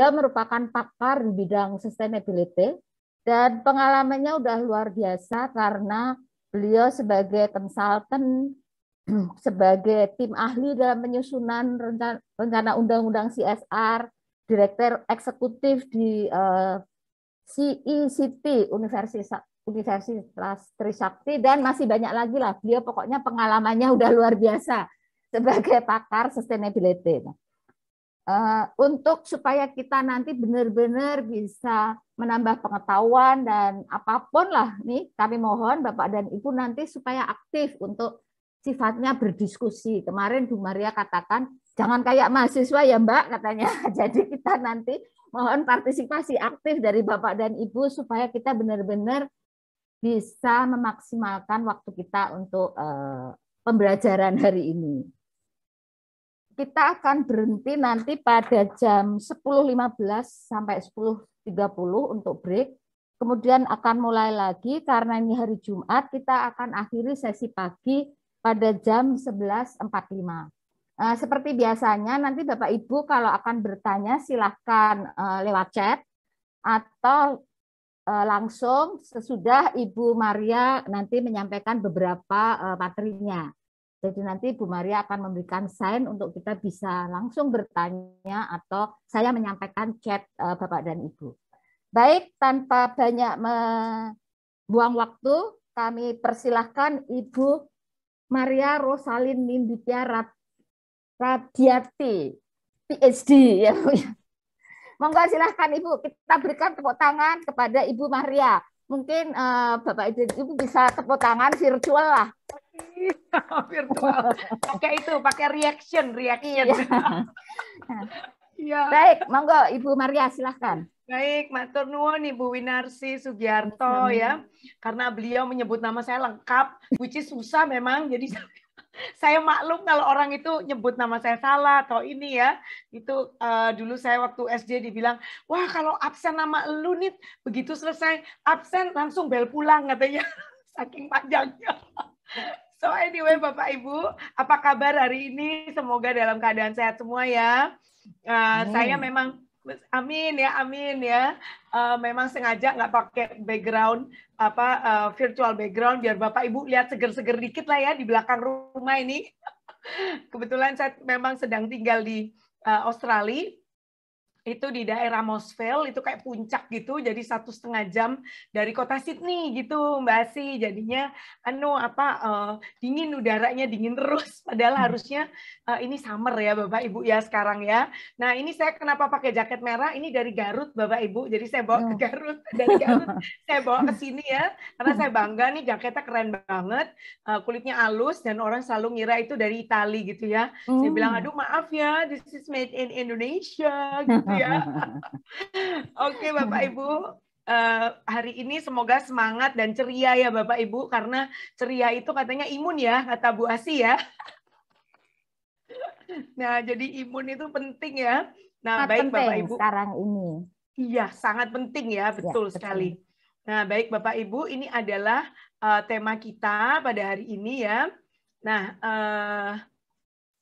Dia merupakan pakar di bidang sustainability dan pengalamannya udah luar biasa karena beliau sebagai konsultan, sebagai tim ahli dalam penyusunan rencana undang-undang CSR, direktur eksekutif di CECT Universitas Trisakti, dan masih banyak lagi lah. Beliau pokoknya pengalamannya udah luar biasa sebagai pakar sustainability. Untuk supaya kita nanti benar-benar bisa menambah pengetahuan dan apapun lah nih, kami mohon Bapak dan Ibu nanti supaya aktif untuk sifatnya berdiskusi. Kemarin Bu Maria katakan jangan kayak mahasiswa ya Mbak katanya. Jadi kita nanti mohon partisipasi aktif dari Bapak dan Ibu supaya kita benar-benar bisa memaksimalkan waktu kita untuk pembelajaran hari ini. Kita akan berhenti nanti pada jam 10.15 sampai 10.30 untuk break. Kemudian akan mulai lagi karena ini hari Jumat, kita akan akhiri sesi pagi pada jam 11.45. Seperti biasanya nanti Bapak Ibu kalau akan bertanya silahkan lewat chat atau langsung sesudah Ibu Maria nanti menyampaikan beberapa materinya. Jadi nanti Bu Maria akan memberikan sign untuk kita bisa langsung bertanya atau saya menyampaikan chat Bapak dan Ibu. Baik, tanpa banyak membuang waktu, kami persilahkan Ibu Maria Rosalin Ninditya Radiati, PhD. Ya, Bu. Monggo silahkan Ibu, kita berikan tepuk tangan kepada Ibu Maria. Mungkin Bapak Ibu bisa tepuk tangan virtual lah. Virtual. Pakai reaction. Ya. Baik, monggo Ibu Maria silahkan. Baik, matur nuwun Ibu Winarsi Sugiarto ya. Karena beliau menyebut nama saya lengkap, which is susah memang. Jadi saya maklum kalau orang itu nyebut nama saya salah atau ini ya. Itu dulu saya waktu SD dibilang, wah kalau absen nama lu nih, begitu selesai absen langsung bel pulang katanya. Saking panjangnya. So anyway Bapak Ibu, apa kabar hari ini? Semoga dalam keadaan sehat semua ya. Saya memang, amin ya. Memang sengaja nggak pakai background virtual background biar Bapak Ibu lihat seger-seger dikit lah ya di belakang rumah ini. Kebetulan saya memang sedang tinggal di Australia. Itu di daerah Mossville, itu kayak puncak gitu, jadi 1,5 jam dari kota Sydney gitu Mbak Asi. Jadinya dingin, udaranya dingin terus, padahal harusnya ini summer ya Bapak Ibu ya sekarang ya. Nah ini saya kenapa pakai jaket merah, ini dari Garut Bapak Ibu, jadi saya bawa ke Garut, dari Garut saya bawa ke sini ya, karena saya bangga nih jaketnya keren banget, kulitnya halus dan orang selalu ngira itu dari Itali gitu ya. Saya bilang aduh maaf ya, this is made in Indonesia gitu ya. Oke Bapak Ibu, hari ini semoga semangat dan ceria ya Bapak Ibu, karena ceria itu katanya imun ya, kata Bu Asi ya. Nah jadi imun itu penting ya. Nah baik Bapak Ibu. Sekarang ini. Iya sangat penting ya, betul sekali. Nah baik Bapak Ibu, ini adalah tema kita pada hari ini ya. Nah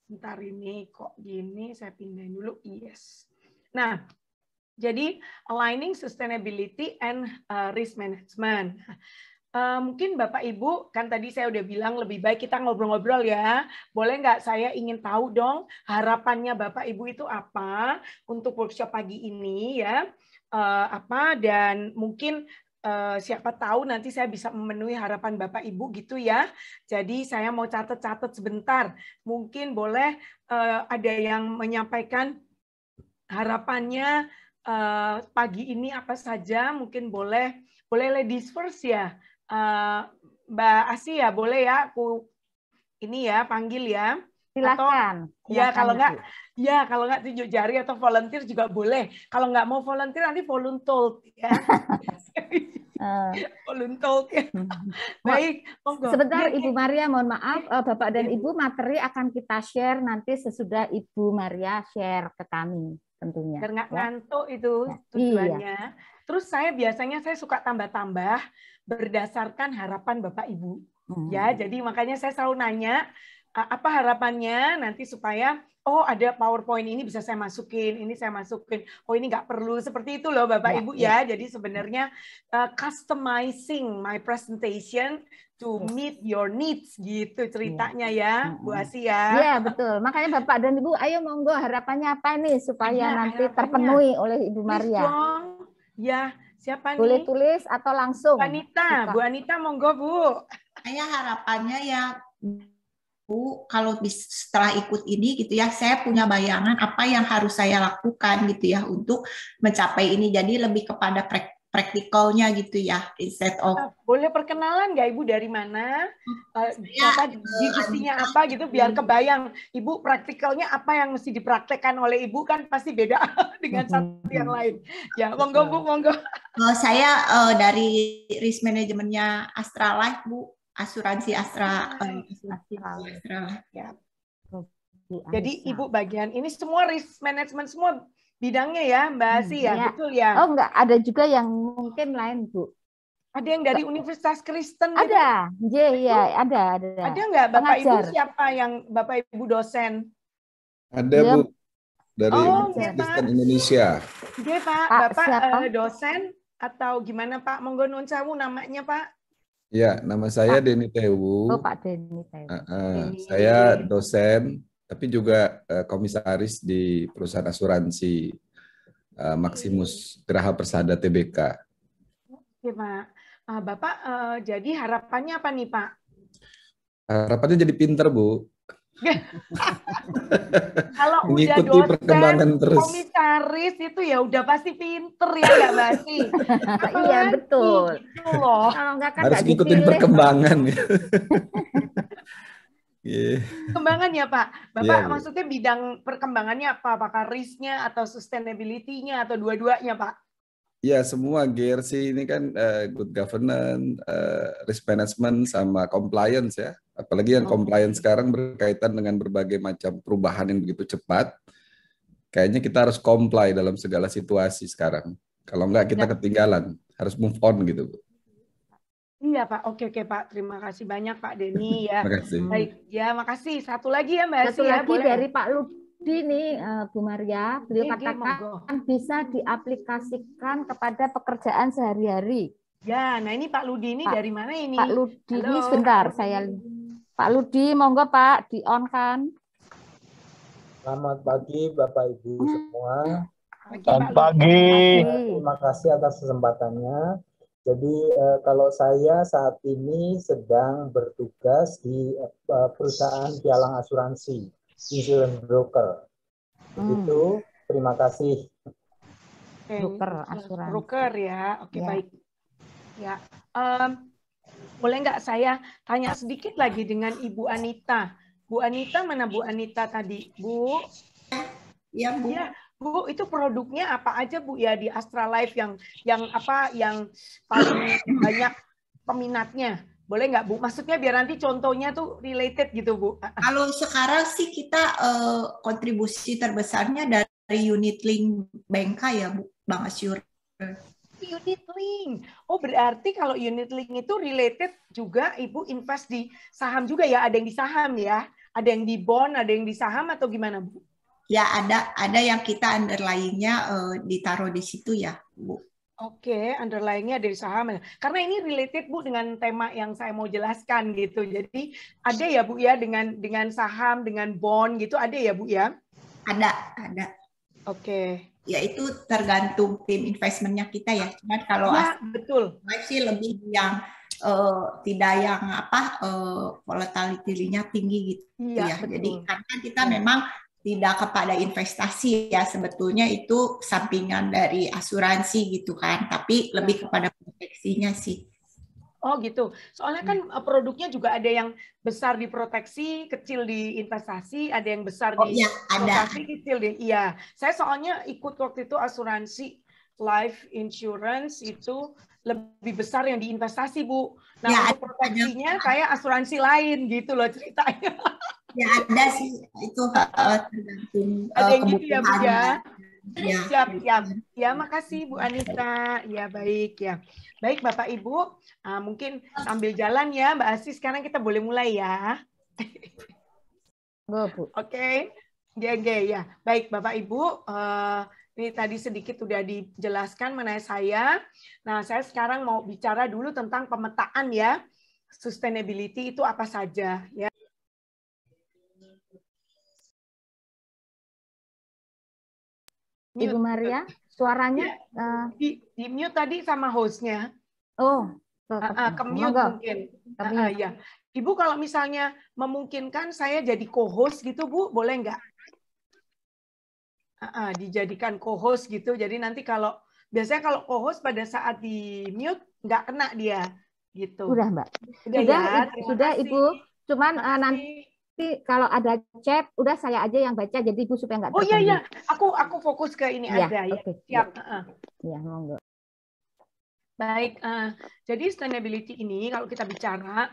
bentar ini kok gini, saya pindahin dulu. Yes. Nah, jadi aligning sustainability and risk management. Mungkin Bapak Ibu, kan tadi saya udah bilang lebih baik kita ngobrol-ngobrol ya. Boleh nggak saya ingin tahu dong harapannya Bapak Ibu itu apa untuk workshop pagi ini ya. Dan mungkin siapa tahu nanti saya bisa memenuhi harapan Bapak Ibu gitu ya. Jadi saya mau catat-catat sebentar. Mungkin boleh ada yang menyampaikan harapannya pagi ini apa saja, mungkin boleh ladies first ya, Mbak Asi ya, boleh ya aku ini ya panggil ya. Silakan. Kalau nggak tunjuk jari atau volunteer juga boleh. Kalau nggak mau volunteer nanti voluntold ya. Voluntold ya. Baik, monggo. Sebentar Ibu Maria, mohon maaf Bapak dan Ibu, materi akan kita share nanti sesudah Ibu Maria share ke kami tentunya. Biar nggak ngantuk itu tujuannya. Iya. Terus saya biasanya suka tambah-tambah berdasarkan harapan Bapak Ibu. Ya, jadi makanya saya selalu nanya apa harapannya nanti supaya oh ada PowerPoint ini bisa saya masukin, ini saya masukin, oh ini nggak perlu, seperti itu loh Bapak Ibu ya. Jadi sebenarnya customizing my presentation to meet your needs gitu ceritanya ya Bu Asi ya. Iya betul, makanya Bapak dan Ibu ayo monggo harapannya apa nih supaya nanti harapannya terpenuhi oleh Ibu Maria. Dong. Ya, siapa nih? Boleh tulis atau langsung. Bu Anita monggo Bu. Saya harapannya ya Bu, kalau setelah ikut ini gitu ya, saya punya bayangan apa yang harus saya lakukan gitu ya untuk mencapai ini. Jadi lebih kepada praktikalnya gitu ya, instead of. Boleh perkenalan nggak Ibu dari mana? Divisinya apa gitu, biar kebayang. Ibu praktikalnya apa yang mesti dipraktekkan oleh Ibu kan pasti beda dengan satu yang lain. Ya, monggo Bu, monggo. Saya dari risk manajemennya Astralife Bu. Asuransi Astra. Ya. Jadi Ibu bagian ini semua risk management semua bidangnya ya Mbak Asi ya, betul ya? Oh enggak, ada juga yang mungkin lain Bu. Ada yang dari Universitas Kristen? Ada, ya ada. Ada nggak Bapak Ibu siapa yang Bapak Ibu dosen? Ada Bu dari Universitas Kristen Indonesia. Oke Pak, Bapak dosen atau gimana Pak? Monggo nuwun sewu namanya Pak. Ya, nama saya Denny Tewu. Oh, Pak Denny Tewu. Saya dosen, tapi juga komisaris di perusahaan asuransi Maximus Geraha Persada Tbk. Oke, Pak. Bapak, jadi harapannya apa nih, Pak? Harapannya jadi pinter, Bu. Kalau mengikuti udah perkembangan terus. Komisaris itu ya udah pasti pinter ya nggak Basi? Iya betul. Gitu loh. Harus ngikutin perkembangan. Perkembangan ya Pak. Bapak maksudnya bidang perkembangannya apa? Apakah risk-nya atau sustainability-nya atau dua-duanya Pak? Ya semua GRC ini kan good governance, risk management sama compliance ya. Apalagi yang compliance sekarang berkaitan dengan berbagai macam perubahan yang begitu cepat. Kayaknya kita harus comply dalam segala situasi sekarang. Kalau enggak kita ketinggalan, harus move on gitu. Iya Pak, oke Pak. Terima kasih banyak Pak Denny ya. Terima kasih. Baik, ya makasih. Satu lagi ya Mbak Satu lagi boleh. Dari Pak Ludi nih Bu Maria, beliau katakan bisa diaplikasikan kepada pekerjaan sehari-hari. Ya, nah ini Pak Ludi ini dari mana ini? Pak Ludi ini sebentar saya. Pak Ludi, monggo Pak, di-on-kan. Selamat pagi Bapak Ibu semua. Selamat pagi. Terima kasih atas kesempatannya. Jadi kalau saya saat ini sedang bertugas di perusahaan pialang asuransi, insurance broker. Itu terima kasih. Broker asuransi. Broker ya, oke baik. Ya. Boleh nggak saya tanya sedikit lagi dengan Ibu Anita? Bu Anita, mana Bu Anita tadi? Bu? Ya, Bu. Ya, Bu, itu produknya apa aja Bu ya di Astralife yang paling banyak peminatnya? Boleh nggak Bu? Maksudnya biar nanti contohnya tuh related gitu Bu. Kalau sekarang sih kita kontribusi terbesarnya dari unit link Banka ya Bu, Bank Asyur. Unit link. Oh, berarti kalau unit link itu related juga Ibu invest di saham juga ya? Ada yang di saham ya? Ada yang di bond, ada yang di saham atau gimana, Bu? Ya, ada yang kita underlying-nya ditaruh di situ ya, Bu. Oke, underlying-nya dari saham. Karena ini related, Bu, dengan tema yang saya mau jelaskan gitu. Jadi, ada ya, Bu, ya dengan saham, dengan bond gitu, ada ya, Bu, ya? Ada. Oke. Ya itu tergantung tim investmentnya kita ya. Cuman kalau betul. sih lebih yang tidak yang volatility-nya tinggi gitu ya. Betul. Jadi karena kita memang tidak kepada investasi ya, sebetulnya itu sampingan dari asuransi gitu kan, tapi lebih kepada proteksinya sih. Oh gitu. Soalnya kan produknya juga ada yang besar di proteksi, kecil di investasi, ada yang besar di investasi, kecil di. Iya. Saya soalnya ikut waktu itu asuransi life insurance itu lebih besar yang di investasi, Bu. Nah, ya, untuk proteksinya kayak asuransi lain gitu loh ceritanya. Ya ada sih, itu tergantung ada yang gitu ya, Bu ya. Ya. Siap. Ya, makasih Bu Anita. Ya, baik ya. Baik Bapak Ibu, mungkin sambil jalan ya Mbak Asi, sekarang kita boleh mulai ya. Bu. Oke, ya. Baik, Bapak Ibu, ini tadi sedikit sudah dijelaskan mengenai saya. Nah, saya sekarang mau bicara dulu tentang pemetaan ya. Sustainability itu apa saja ya. Ibu Maria, suaranya di mute tadi sama hostnya. Oh, ke mute mungkin. Ya. Ibu kalau misalnya memungkinkan saya jadi co-host gitu Bu, boleh nggak? Dijadikan co-host gitu. Jadi nanti biasanya kalau co-host pada saat di mute nggak kena dia gitu. Sudah Mbak. Sudah Ibu. Cuman nanti kalau ada chat, udah saya aja yang baca. Jadi Ibu supaya nggak terganggu. Oh iya. Aku fokus ke ini aja ya. Okay. Siap. Ya, monggo. Baik, jadi sustainability ini kalau kita bicara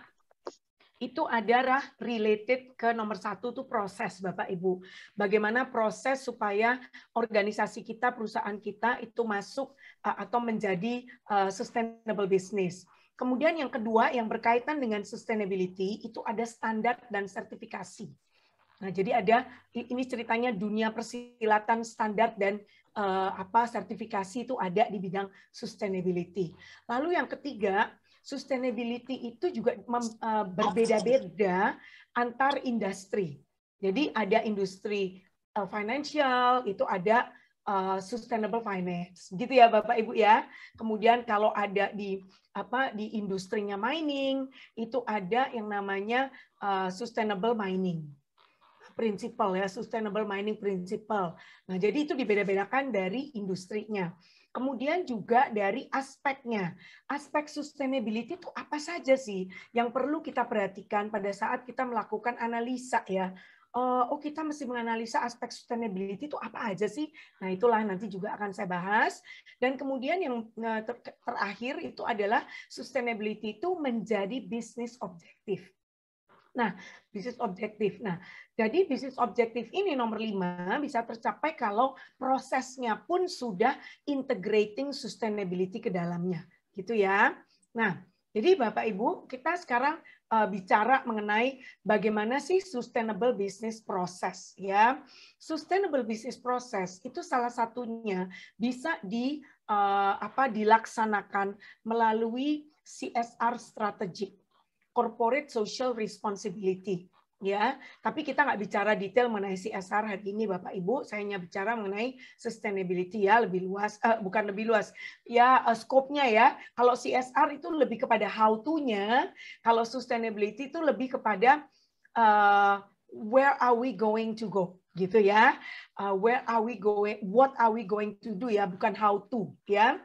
itu adalah related ke nomor 1 tuh proses Bapak Ibu. Bagaimana proses supaya organisasi kita, perusahaan kita itu masuk atau menjadi sustainable business. Kemudian yang kedua yang berkaitan dengan sustainability itu ada standar dan sertifikasi. Nah, jadi ini ceritanya dunia persilatan standar dan sertifikasi itu ada di bidang sustainability. Lalu yang ketiga, sustainability itu juga berbeda-beda antar industri. Jadi ada industri financial, itu ada sustainable finance, gitu ya Bapak Ibu ya. Kemudian kalau ada di industrinya mining, itu ada yang namanya sustainable mining principle ya, sustainable mining principle. Nah, jadi itu dibeda-bedakan dari industrinya. Kemudian juga dari aspeknya. Aspek sustainability itu apa saja sih yang perlu kita perhatikan pada saat kita melakukan analisa ya. Kita mesti menganalisa aspek sustainability itu apa aja sih? Nah, itulah nanti juga akan saya bahas. Dan kemudian yang terakhir itu adalah sustainability itu menjadi business objective. Nah, bisnis objektif. Nah, jadi bisnis objektif ini nomor 5 bisa tercapai kalau prosesnya pun sudah integrating sustainability ke dalamnya, gitu ya. Nah, jadi Bapak Ibu, kita sekarang bicara mengenai bagaimana sih sustainable business process ya. Sustainable business process itu salah satunya bisa dilaksanakan melalui CSR strategy. Corporate Social Responsibility, ya. Tapi kita nggak bicara detail mengenai CSR hari ini, Bapak Ibu. Saya hanya bicara mengenai sustainability ya, lebih luas, bukan lebih luas, ya scope-nya ya. Kalau CSR itu lebih kepada how to-nya, kalau sustainability itu lebih kepada where are we going to go, gitu ya. Where are we going? What are we going to do ya, bukan how to, ya.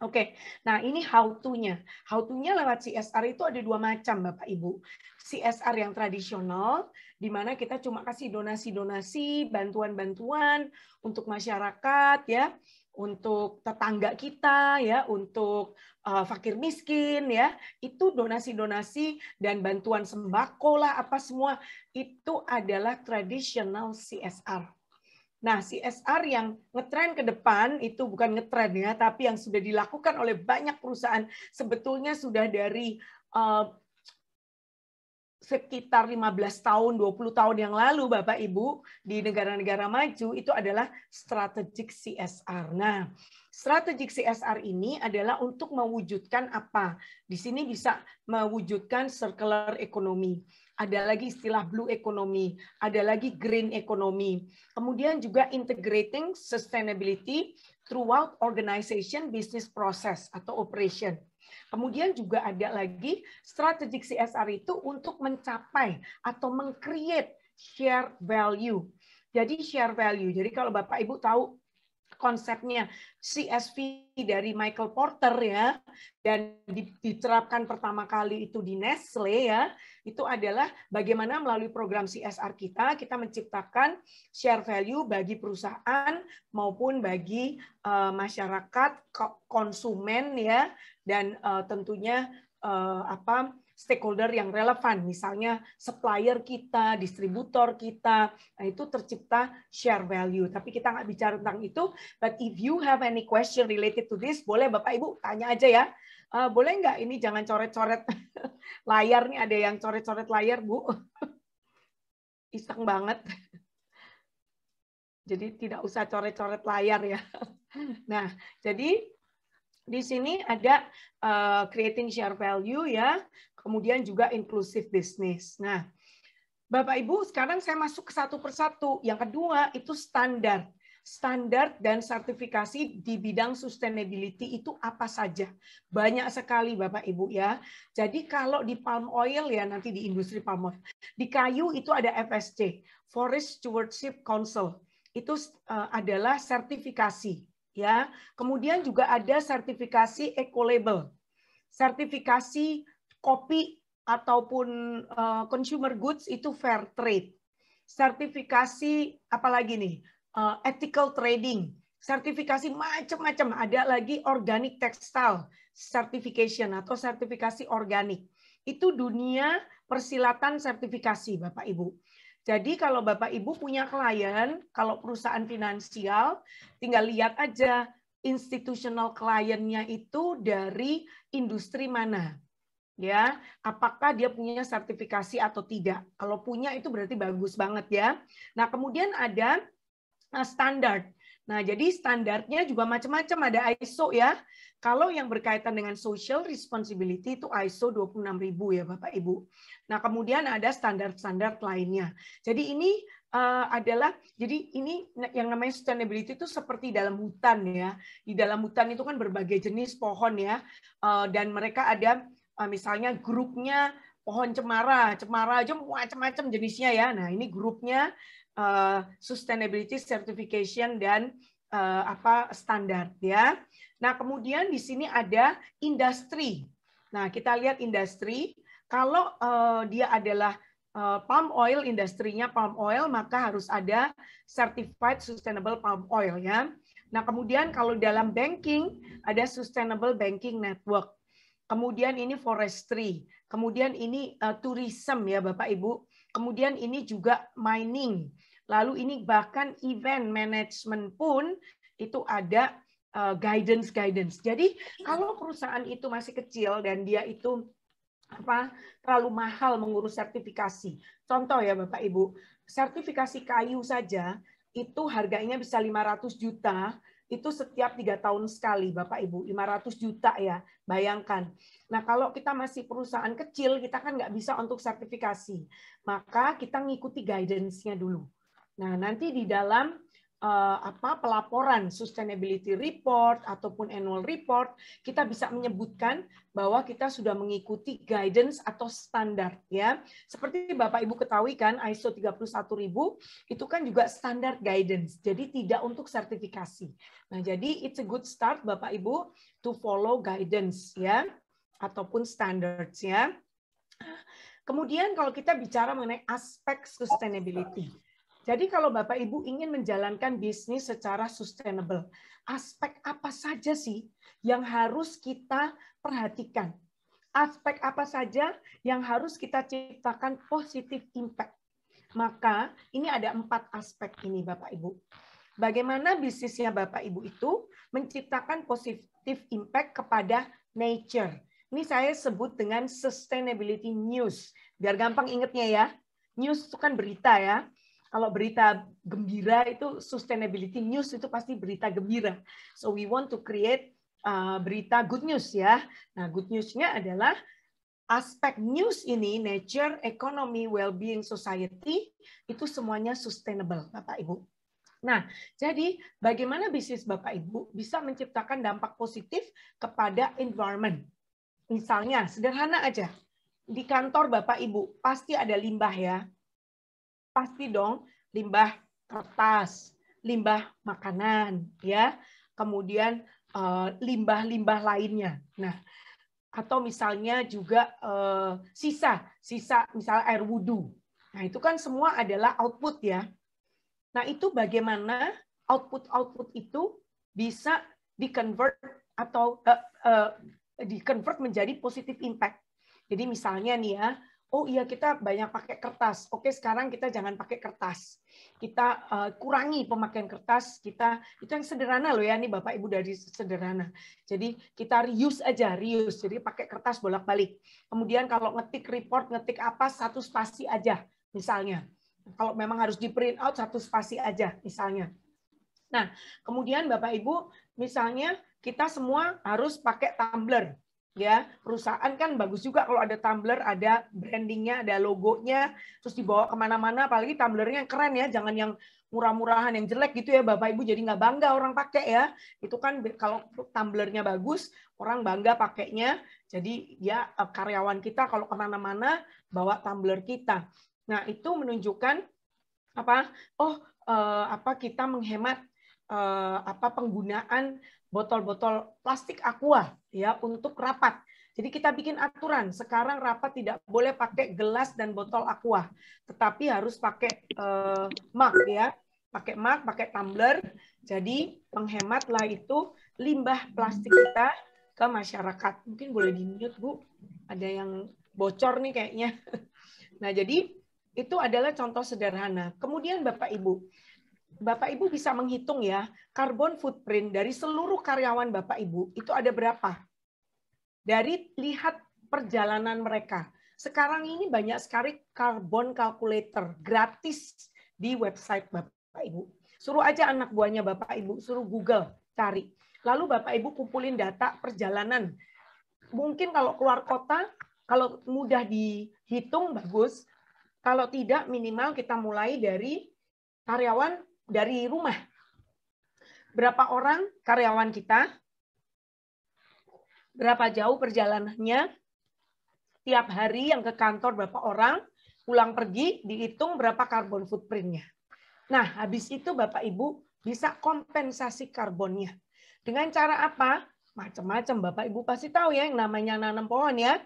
Oke, nah ini how to-nya. How to-nya lewat CSR itu ada 2 macam, Bapak Ibu. CSR yang tradisional, di mana kita cuma kasih donasi-donasi, bantuan-bantuan untuk masyarakat, ya, untuk tetangga kita, ya, untuk fakir miskin, ya, itu donasi-donasi dan bantuan sembako lah, apa semua itu adalah traditional CSR. Nah, CSR yang ngetren ke depan itu bukan ngetren ya, tapi yang sudah dilakukan oleh banyak perusahaan sebetulnya sudah dari sekitar 15 tahun, 20 tahun yang lalu Bapak Ibu di negara-negara maju itu adalah strategic CSR. Nah, strategic CSR ini adalah untuk mewujudkan apa? Di sini bisa mewujudkan circular economy. Ada lagi istilah blue economy, ada lagi green economy. Kemudian juga integrating sustainability throughout organization business process atau operation. Kemudian juga ada lagi strategic CSR itu untuk mencapai atau meng-create share value. Jadi share value. Jadi kalau Bapak Ibu tahu konsepnya CSV dari Michael Porter ya, dan diterapkan pertama kali itu di Nestle ya, itu adalah bagaimana melalui program CSR kita menciptakan share value bagi perusahaan maupun bagi masyarakat konsumen ya, dan tentunya stakeholder yang relevan, misalnya supplier kita, distributor kita, nah itu tercipta share value. Tapi kita nggak bicara tentang itu. But if you have any question related to this, boleh Bapak Ibu tanya aja ya. Boleh nggak ini jangan coret-coret layar nih, ada yang coret-coret layar Bu? iseng banget. Jadi tidak usah coret-coret layar ya. Nah, jadi di sini ada creating share value ya, kemudian juga inclusive business. Nah, Bapak Ibu, sekarang saya masuk ke satu persatu. Yang kedua itu standar. Standar dan sertifikasi di bidang sustainability itu apa saja? Banyak sekali Bapak Ibu ya. Jadi kalau di palm oil ya, nanti di industri palm oil. Di kayu itu ada FSC, Forest Stewardship Council. Itu adalah sertifikasi ya. Kemudian juga ada sertifikasi eco-label. Sertifikasi kopi ataupun consumer goods itu fair trade. Sertifikasi apalagi nih? Ethical trading, sertifikasi macam-macam. Ada lagi organic textile certification atau sertifikasi organik. Itu dunia persilatan sertifikasi, Bapak Ibu. Jadi kalau Bapak Ibu punya klien, kalau perusahaan finansial, tinggal lihat aja institutional kliennya itu dari industri mana. Ya, apakah dia punya sertifikasi atau tidak? Kalau punya itu berarti bagus banget ya. Nah, kemudian ada standar. Nah, jadi standarnya juga macam-macam, ada ISO ya. Kalau yang berkaitan dengan social responsibility itu ISO 26000 ya Bapak Ibu. Nah, kemudian ada standar-standar lainnya. Jadi ini jadi ini yang namanya sustainability itu seperti dalam hutan ya. Di dalam hutan itu kan berbagai jenis pohon ya. Dan mereka ada misalnya grupnya pohon cemara aja macam-macam jenisnya ya. Nah, ini grupnya sustainability certification dan standar ya. Nah, kemudian di sini ada industri. Nah, kita lihat industri. Kalau dia adalah palm oil, industrinya palm oil, maka harus ada certified sustainable palm oil ya. Nah, kemudian kalau dalam banking ada sustainable banking network. Kemudian ini forestry. Kemudian ini tourism ya Bapak Ibu. Kemudian ini juga mining. Lalu ini bahkan event management pun itu ada guidance. Jadi kalau perusahaan itu masih kecil dan dia itu terlalu mahal mengurus sertifikasi. Contoh ya Bapak Ibu, sertifikasi kayu saja itu harganya bisa 500 juta. Itu setiap 3 tahun sekali, Bapak Ibu, 500 juta ya, bayangkan. Nah, kalau kita masih perusahaan kecil, kita kan nggak bisa untuk sertifikasi. Maka kita ngikuti guidance-nya dulu. Nah, nanti di dalam pelaporan sustainability report ataupun annual report, kita bisa menyebutkan bahwa kita sudah mengikuti guidance atau standar ya. Seperti Bapak Ibu ketahui kan ISO 31000 itu kan juga standar guidance. Jadi tidak untuk sertifikasi. Nah, jadi it's a good start Bapak Ibu to follow guidance ya ataupun standards ya. Kemudian kalau kita bicara mengenai aspek sustainability. Jadi kalau Bapak Ibu ingin menjalankan bisnis secara sustainable, aspek apa saja sih yang harus kita perhatikan? Aspek apa saja yang harus kita ciptakan positive impact? Maka ini ada 4 aspek ini Bapak Ibu. Bagaimana bisnisnya Bapak Ibu itu menciptakan positive impact kepada nature. Ini saya sebut dengan sustainability news. Biar gampang ingetnya ya. News itu kan berita ya. Kalau berita gembira itu sustainability news itu pasti berita gembira. So we want to create berita good news ya. Nah, good news-nya adalah aspek news ini, nature, economy, well-being, society, itu semuanya sustainable, Bapak Ibu. Nah, jadi bagaimana bisnis Bapak Ibu bisa menciptakan dampak positif kepada environment? Misalnya, sederhana aja. Di kantor Bapak Ibu pasti ada limbah ya. Pasti dong, limbah kertas, limbah makanan, ya, kemudian limbah-limbah lainnya. Nah, atau misalnya juga sisa misalnya air wudhu. Nah, itu kan semua adalah output ya. Nah, itu bagaimana output itu bisa di-convert atau di-convert menjadi positive impact. Jadi misalnya nih ya, oh iya kita banyak pakai kertas. Oke, sekarang kita jangan pakai kertas. Kita kurangi pemakaian kertas. Kita itu yang sederhana loh ya, nih Bapak Ibu dari sederhana. Jadi kita reuse aja, reuse. Jadi pakai kertas bolak-balik. Kemudian kalau ngetik report, ngetik apa, 1 spasi aja misalnya. Kalau memang harus di print out 1 spasi aja misalnya. Nah, kemudian Bapak Ibu, misalnya kita semua harus pakai tumbler. Ya, perusahaan kan bagus juga kalau ada tumbler, ada brandingnya, ada logonya, terus dibawa kemana-mana, apalagi tumblernya yang keren ya, jangan yang murah-murahan, yang jelek gitu ya Bapak Ibu, jadi nggak bangga orang pakai ya. Itu kan kalau tumblernya bagus, orang bangga pakainya, jadi ya karyawan kita kalau kemana-mana bawa tumbler kita. Nah, itu menunjukkan apa? Kita menghemat penggunaan botol-botol plastik aqua ya untuk rapat. Jadi kita bikin aturan, sekarang rapat tidak boleh pakai gelas dan botol aqua, tetapi harus pakai mug ya, pakai mug, pakai tumbler. Jadi menghematlah itu limbah plastik kita ke masyarakat. Mungkin boleh di-mute, Bu. Ada yang bocor nih kayaknya. Nah, jadi itu adalah contoh sederhana. Kemudian Bapak Ibu bisa menghitung ya, carbon footprint dari seluruh karyawan Bapak Ibu itu ada berapa? Dari lihat perjalanan mereka. Sekarang ini banyak sekali carbon calculator gratis di website Bapak Ibu. Suruh aja anak buahnya Bapak Ibu, suruh Google, cari. Lalu Bapak Ibu kumpulin data perjalanan. Mungkin kalau keluar kota, kalau mudah dihitung bagus. Kalau tidak, minimal kita mulai dari karyawan dari rumah. Berapa orang karyawan kita? Berapa jauh perjalanannya? Tiap hari yang ke kantor berapa orang? Pulang pergi, dihitung berapa carbon footprint-nya. Nah, habis itu Bapak Ibu bisa kompensasi karbonnya. Dengan cara apa? Macam-macam. Bapak Ibu pasti tahu ya yang namanya nanam pohon ya.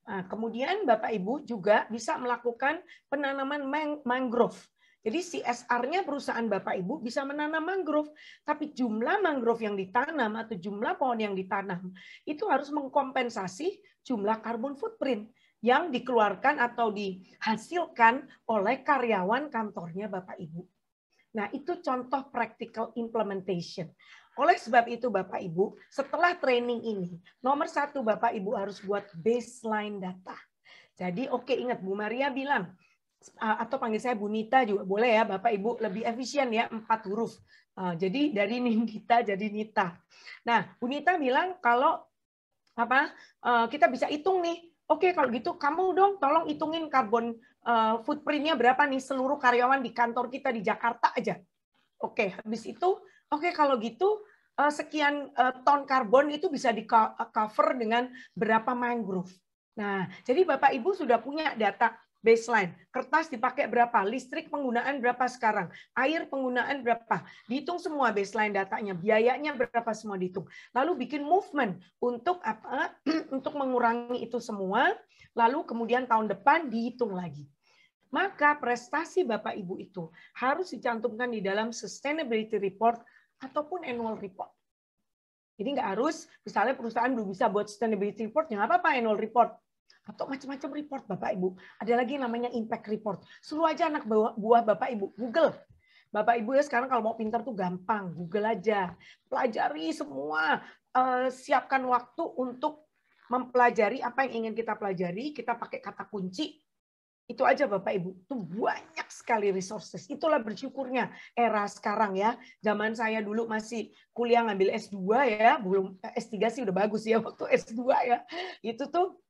Nah, kemudian Bapak Ibu juga bisa melakukan penanaman mangrove. Jadi CSR-nya perusahaan Bapak Ibu bisa menanam mangrove, tapi jumlah mangrove yang ditanam atau jumlah pohon yang ditanam itu harus mengkompensasi jumlah carbon footprint yang dikeluarkan atau dihasilkan oleh karyawan kantornya Bapak Ibu. Nah, itu contoh practical implementation. Oleh sebab itu Bapak Ibu, setelah training ini, nomor 1 Bapak Ibu harus buat baseline data. Jadi oke, ingat Bu Maria bilang, atau panggil saya Bu Nita juga boleh ya Bapak Ibu, lebih efisien ya 4 huruf. Jadi dari Nita jadi Nita. Nah, Bu Nita bilang kalau kita bisa hitung nih. Oke, kalau gitu kamu dong tolong hitungin karbon footprint-nya berapa nih seluruh karyawan di kantor kita di Jakarta aja. Oke, habis itu kalau gitu sekian ton karbon itu bisa di-cover dengan berapa mangrove. Nah, jadi Bapak Ibu sudah punya data baseline. Kertas dipakai berapa? Listrik penggunaan berapa sekarang? Air penggunaan berapa? Dihitung semua baseline datanya. Biayanya berapa semua dihitung. Lalu bikin movement untuk apa? Untuk mengurangi itu semua. Lalu kemudian tahun depan dihitung lagi. Maka prestasi Bapak Ibu itu harus dicantumkan di dalam sustainability report ataupun annual report. Jadi nggak harus, misalnya perusahaan belum bisa buat sustainability report, ya nggak apa-apa annual report. Atau macam-macam report Bapak Ibu. Ada lagi namanya impact report. Suruh aja anak buah Bapak Ibu, Google. Bapak Ibu ya sekarang kalau mau pintar tuh gampang, Google aja. Pelajari semua, siapkan waktu untuk mempelajari apa yang ingin kita pelajari, kita pakai kata kunci. Itu aja Bapak Ibu, itu banyak sekali resources. Itulah bersyukurnya era sekarang ya. Zaman saya dulu masih kuliah ngambil S2 ya, belum S3 sih udah bagus ya waktu S2 ya. Itu tuh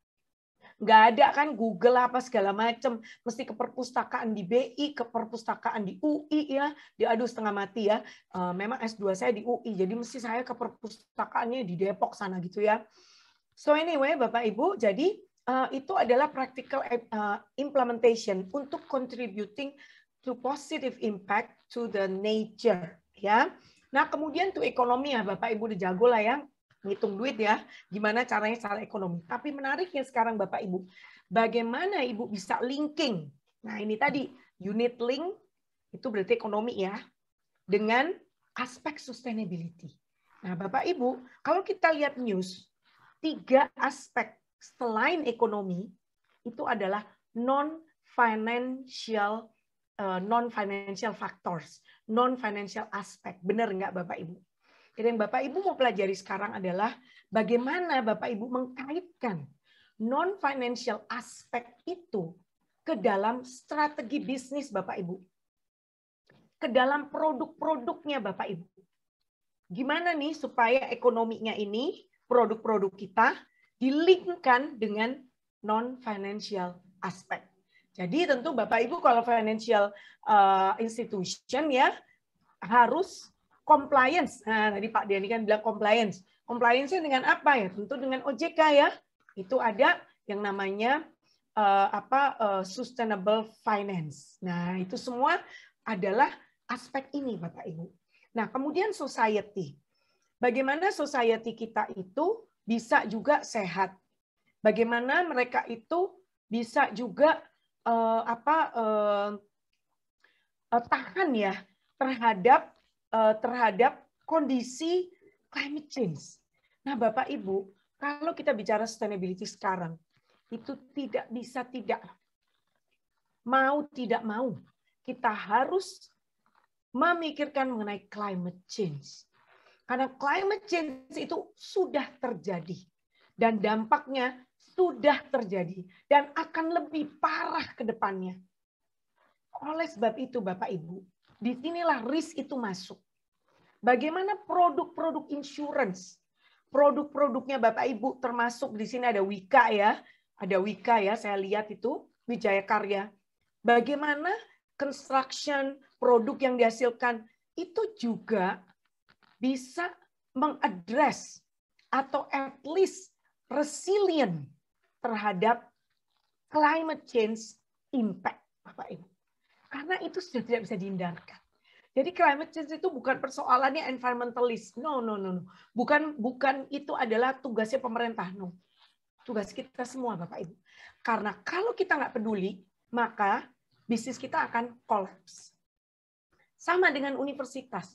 nggak ada kan Google apa segala macam, mesti ke perpustakaan di BI, ke perpustakaan di UI ya, diadu setengah mati ya. Memang S2 saya di UI, jadi mesti saya ke perpustakaannya di Depok sana gitu ya. So anyway, Bapak Ibu, jadi itu adalah practical implementation untuk contributing to positive impact to the nature ya. Nah, kemudian tuh ekonomi ya, Bapak Ibu udah jago lah ya. Ngitung duit ya, gimana caranya secara ekonomi. Tapi menariknya sekarang Bapak Ibu, bagaimana Ibu bisa linking. Nah ini tadi, unit link, itu berarti ekonomi ya, dengan aspek sustainability. Nah Bapak Ibu, kalau kita lihat news, 3 aspek selain ekonomi, itu adalah non-financial factors, non-financial aspek. Benar nggak Bapak Ibu? Jadi yang Bapak Ibu mau pelajari sekarang adalah bagaimana Bapak Ibu mengkaitkan non-financial aspek itu ke dalam strategi bisnis Bapak Ibu. Ke dalam produk-produknya Bapak Ibu. Gimana nih supaya ekonominya ini, produk-produk kita, di-link-kan dengan non-financial aspek. Jadi tentu Bapak Ibu kalau financial institution ya harus compliance. Nah, tadi Pak Diani kan bilang compliance. Compliance-nya dengan apa ya? Tentu dengan OJK ya. Itu ada yang namanya sustainable finance. Nah, itu semua adalah aspek ini Bapak Ibu. Nah, kemudian society. Bagaimana society kita itu bisa juga sehat? Bagaimana mereka itu bisa juga tahan ya terhadap kondisi climate change. Nah, Bapak Ibu, kalau kita bicara sustainability sekarang, itu tidak bisa tidak mau kita harus memikirkan mengenai climate change. Karena climate change itu sudah terjadi dan dampaknya sudah terjadi dan akan lebih parah ke depannya. Oleh sebab itu Bapak Ibu, disinilah risk itu masuk. Bagaimana produk-produk insurance, produk-produknya Bapak Ibu termasuk di sini ada Wika ya, saya lihat itu Wijaya Karya. Bagaimana construction produk yang dihasilkan itu juga bisa mengadres atau at least resilient terhadap climate change impact, Bapak Ibu. Karena itu sudah tidak bisa dihindarkan. Jadi climate change itu bukan persoalannya environmentalist. No. Bukan itu adalah tugasnya pemerintah. No. Tugas kita semua, Bapak Ibu. Karena kalau kita nggak peduli, maka bisnis kita akan collapse. Sama dengan universitas.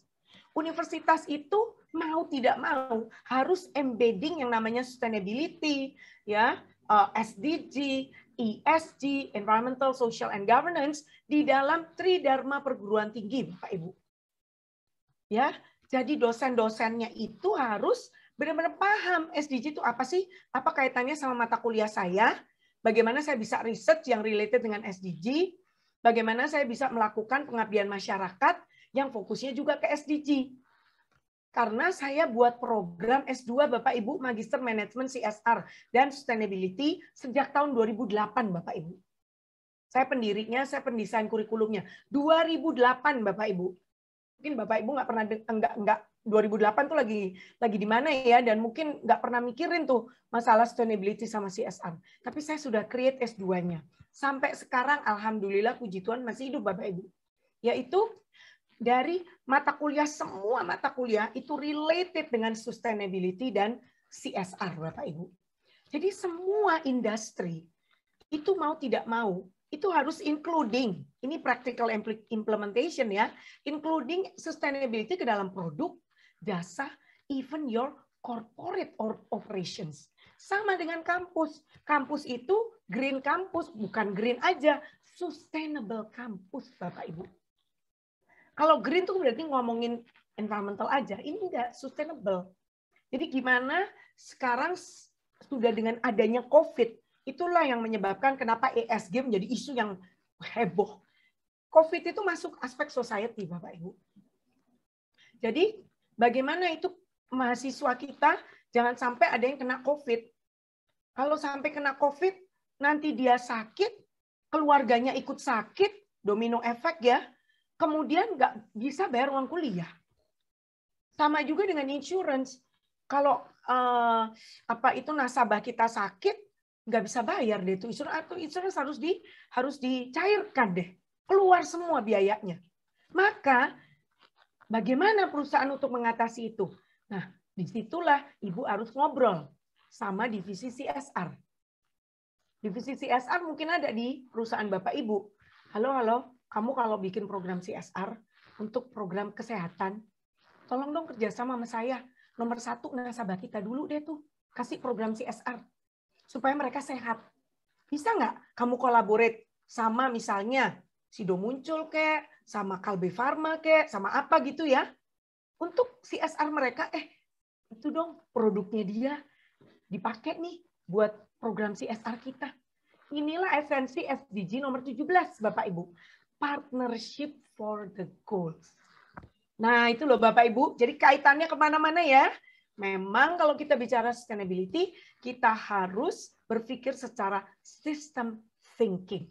Universitas itu mau tidak mau harus embedding yang namanya sustainability, ya, SDG, ESG, environmental, social, and governance di dalam Tridharma perguruan tinggi, Bapak Ibu. Ya, jadi dosen-dosennya itu harus benar-benar paham SDG itu apa sih? Apa kaitannya sama mata kuliah saya? Bagaimana saya bisa riset yang related dengan SDG? Bagaimana saya bisa melakukan pengabdian masyarakat yang fokusnya juga ke SDG? Karena saya buat program S2 Bapak Ibu Magister Manajemen CSR dan Sustainability sejak tahun 2008 Bapak Ibu. Saya pendirinya, saya pendesain kurikulumnya 2008 Bapak Ibu. Mungkin Bapak Ibu nggak pernah enggak 2008 tuh lagi di mana ya, dan mungkin nggak pernah mikirin tuh masalah sustainability sama CSR. Tapi saya sudah create S2-nya. Sampai sekarang alhamdulillah puji Tuhan masih hidup Bapak Ibu. Yaitu dari mata kuliah, semua mata kuliah itu related dengan sustainability dan CSR, Bapak Ibu. Jadi semua industri itu mau tidak mau, itu harus including, ini practical implementation ya, including sustainability ke dalam produk, jasa, even your corporate operations. Sama dengan kampus. Kampus itu green campus, bukan green aja, sustainable campus, Bapak Ibu. Kalau green itu berarti ngomongin environmental aja. Ini enggak sustainable. Jadi gimana sekarang sudah dengan adanya COVID, itulah yang menyebabkan kenapa ESG menjadi isu yang heboh. COVID itu masuk aspek society, Bapak Ibu. Jadi bagaimana itu mahasiswa kita jangan sampai ada yang kena COVID. Kalau sampai kena COVID, nanti dia sakit, keluarganya ikut sakit, domino efek ya. Kemudian nggak bisa bayar uang kuliah. Sama juga dengan insurance. Kalau nasabah kita sakit, nggak bisa bayar deh itu insurance harus dicairkan deh, keluar semua biayanya. Maka bagaimana perusahaan untuk mengatasi itu? Nah, disitulah Ibu harus ngobrol sama divisi CSR. Divisi CSR mungkin ada di perusahaan Bapak Ibu. Halo. Kamu kalau bikin program CSR untuk program kesehatan, tolong dong kerjasama sama saya. Nomor 1 nasabah kita dulu deh tuh. Kasih program CSR. Supaya mereka sehat. Bisa nggak kamu collaborate sama misalnya Sido Muncul kek, sama Kalbe Pharma kek, sama apa gitu ya. Untuk CSR mereka, itu dong produknya dia dipakai nih buat program CSR kita. inilah esensi SDG nomor 17, Bapak Ibu. Partnership for the goals. Nah, itu loh Bapak Ibu. Jadi kaitannya kemana-mana ya. Memang kalau kita bicara sustainability, kita harus berpikir secara system thinking.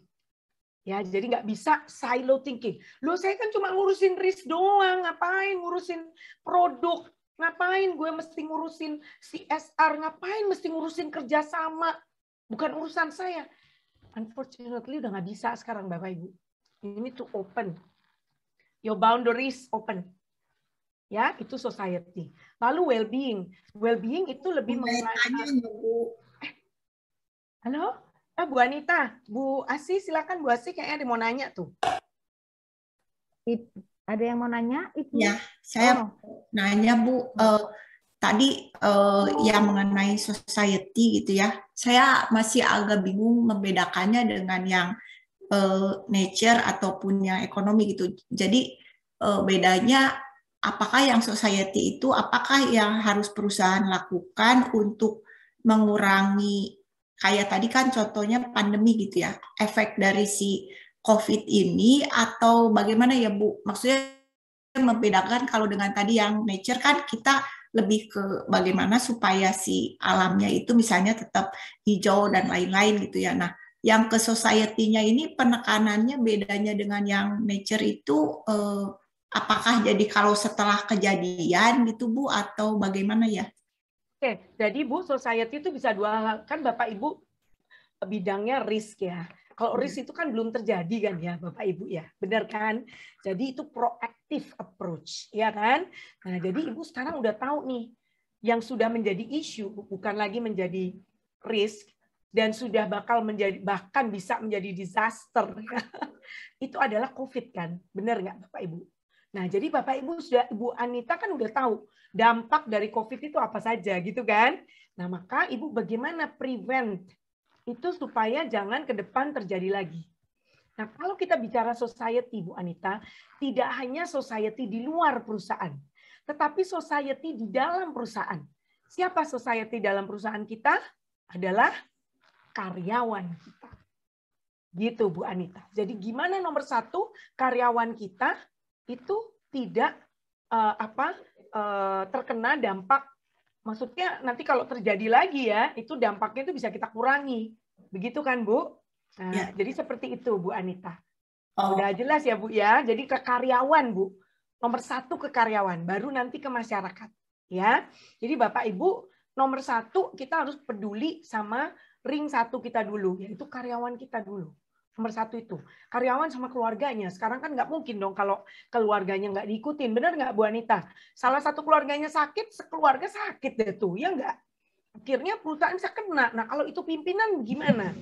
Ya, jadi nggak bisa silo thinking. Loh, saya kan cuma ngurusin risk doang, ngapain ngurusin produk, ngapain gue mesti ngurusin CSR, ngapain mesti ngurusin kerjasama, bukan urusan saya. Unfortunately, udah nggak bisa sekarang, Bapak Ibu. You need to open. Your boundaries open. Ya, itu society. Lalu well-being. Well-being itu lebih mengenai... Halo? Bu Anita, Bu Asi, silakan Bu Asi, kayaknya ada mau nanya tuh. Ada yang mau nanya? Ibu? Ya, saya nanya Bu, tadi yang mengenai society gitu ya, saya masih agak bingung membedakannya dengan yang nature ataupun yang ekonomi gitu. Jadi bedanya apakah yang society itu, apakah yang harus perusahaan lakukan untuk mengurangi, kayak tadi kan contohnya pandemi gitu ya, efek dari si COVID ini, atau bagaimana ya Bu? Maksudnya membedakan kalau dengan tadi yang nature kan kita lebih ke bagaimana supaya si alamnya itu misalnya tetap hijau dan lain-lain gitu ya. Nah, yang ke society-nya ini penekanannya bedanya dengan yang nature itu apakah jadi kalau setelah kejadian gitu Bu atau bagaimana ya? Oke, jadi Bu, society itu bisa dua hal. Kan Bapak Ibu bidangnya risk ya. Kalau risk itu kan belum terjadi kan ya Bapak Ibu ya. Benar kan? Jadi itu proactive approach, ya kan? Nah, jadi Ibu sekarang udah tahu nih yang sudah menjadi isu bukan lagi menjadi risk dan sudah bakal menjadi bahkan bisa menjadi disaster. Itu adalah COVID kan. Benar nggak Bapak Ibu? Nah, jadi Bapak Ibu sudah, Ibu Anita kan udah tahu dampak dari COVID itu apa saja gitu kan. Nah, maka Ibu bagaimana prevent itu supaya jangan ke depan terjadi lagi. Nah, kalau kita bicara society, Bu Anita, tidak hanya society di luar perusahaan, tetapi society di dalam perusahaan. Siapa society dalam perusahaan kita? Adalah karyawan kita. Gitu, Bu Anita. Jadi gimana nomor satu, karyawan kita itu tidak terkena dampak, maksudnya nanti kalau terjadi lagi ya, itu dampaknya itu bisa kita kurangi. Begitu kan, Bu? Nah, ya. Jadi seperti itu, Bu Anita. Udah jelas ya, Bu ya? Jadi ke karyawan, Bu. Nomor satu ke karyawan, baru nanti ke masyarakat. Ya. Jadi Bapak Ibu, nomor satu kita harus peduli sama ring satu kita dulu, yaitu karyawan kita dulu. Nomor satu itu. Karyawan sama keluarganya. Sekarang kan nggak mungkin dong kalau keluarganya nggak diikutin. Benar nggak, Bu Anita? Salah satu keluarganya sakit, sekeluarga sakit deh tuh. Ya nggak? Akhirnya perusahaan bisa kena. Nah, kalau itu pimpinan gimana?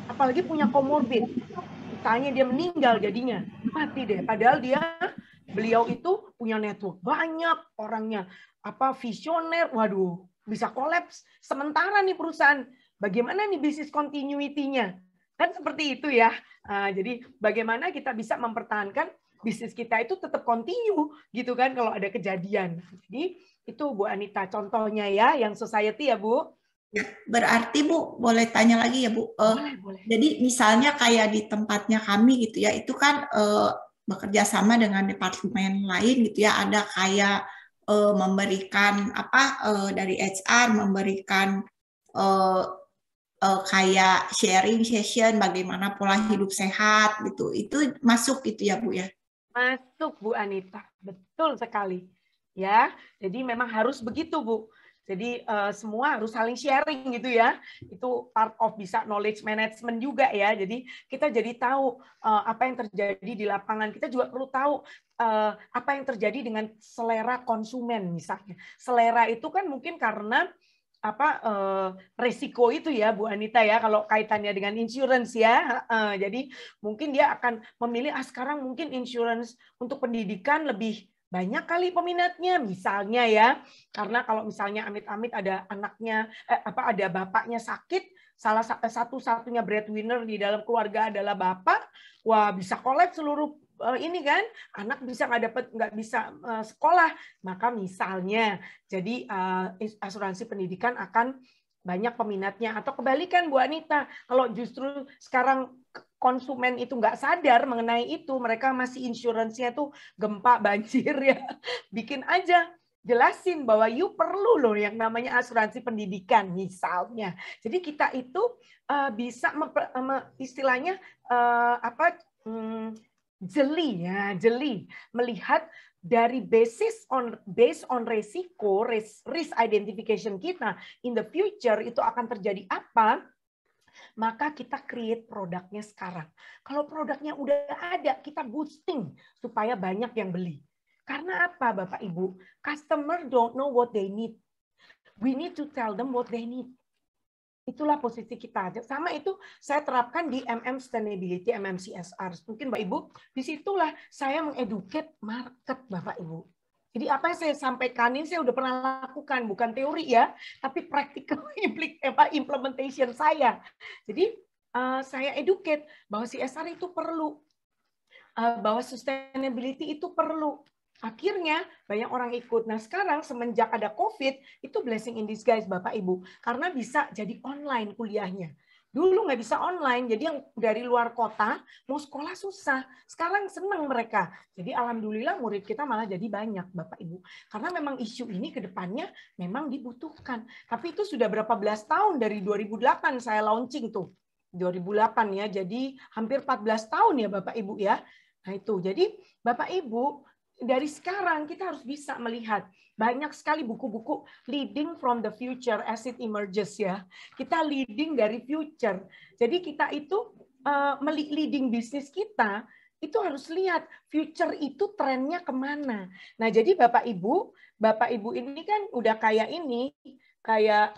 Apalagi punya komorbid. Misalnya dia meninggal jadinya. Mati deh. Padahal beliau itu punya network banyak. Orangnya visioner. Waduh, bisa kolaps. Sementara nih perusahaan. Bagaimana nih bisnis continuity-nya? Kan seperti itu ya. Jadi bagaimana kita bisa mempertahankan bisnis kita itu tetap continue gitu kan kalau ada kejadian. Jadi itu Bu Anita contohnya ya yang society ya Bu. Ya, berarti Bu boleh tanya lagi ya Bu. Boleh. Jadi misalnya kayak di tempatnya kami gitu ya, itu kan bekerja sama dengan departemen lain gitu ya, ada kayak memberikan dari HR memberikan kayak sharing session bagaimana pola hidup sehat gitu. Itu masuk gitu ya Bu ya? Masuk Bu Anita. Betul sekali. Ya, jadi memang harus begitu Bu. Jadi semua harus saling sharing gitu ya. Itu part of bisa knowledge management juga ya. Jadi kita jadi tahu apa yang terjadi di lapangan. Kita juga perlu tahu apa yang terjadi dengan selera konsumen misalnya. Selera itu kan mungkin karena resiko itu ya Bu Anita ya kalau kaitannya dengan insurance ya. Jadi mungkin dia akan memilih sekarang mungkin insurance untuk pendidikan lebih banyak kali peminatnya misalnya ya. Karena kalau misalnya amit-amit ada anaknya ada bapaknya sakit, salah satu-satunya breadwinner di dalam keluarga adalah bapak, wah bisa kolaps seluruh ini kan anak nggak bisa sekolah, maka misalnya jadi asuransi pendidikan akan banyak peminatnya. Atau kebalikan Bu Anita, kalau justru sekarang konsumen itu nggak sadar mengenai itu, mereka masih insuransinya tuh gempa, banjir ya, bikin aja. Jelasin bahwa you perlu loh yang namanya asuransi pendidikan misalnya. Jadi kita itu bisa istilahnya jeli melihat dari based on resiko, risk identification kita in the future itu akan terjadi apa, maka kita create produknya sekarang. Kalau produknya udah ada, kita boosting supaya banyak yang beli. Karena apa Bapak Ibu? Customer don't know what they need. We need to tell them what they need. Itulah posisi kita. Sama itu saya terapkan di Sustainability, CSR. Mungkin Bapak Ibu, disitulah saya mengeducate market Bapak Ibu. Jadi apa yang saya sampaikan ini saya udah pernah lakukan, bukan teori ya, tapi practical implementation saya. Jadi saya educate bahwa CSR itu perlu, bahwa sustainability itu perlu. Akhirnya banyak orang ikut. Nah sekarang semenjak ada COVID, itu blessing in disguise Bapak Ibu. Karena bisa jadi online kuliahnya. Dulu nggak bisa online, jadi yang dari luar kota mau sekolah susah. Sekarang senang mereka. Jadi alhamdulillah murid kita malah jadi banyak Bapak Ibu. Karena memang isu ini ke depannya memang dibutuhkan. Tapi itu sudah berapa belas tahun, dari 2008 saya launching tuh. 2008 ya, jadi hampir 14 tahun ya Bapak Ibu ya. Nah itu, jadi Bapak Ibu, dari sekarang kita harus bisa melihat banyak sekali buku-buku leading from the future as it emerges ya. Kita leading dari future. Jadi kita itu leading bisnis kita itu harus lihat future itu trennya kemana. Nah jadi Bapak Ibu ini kan udah kayak ini, kayak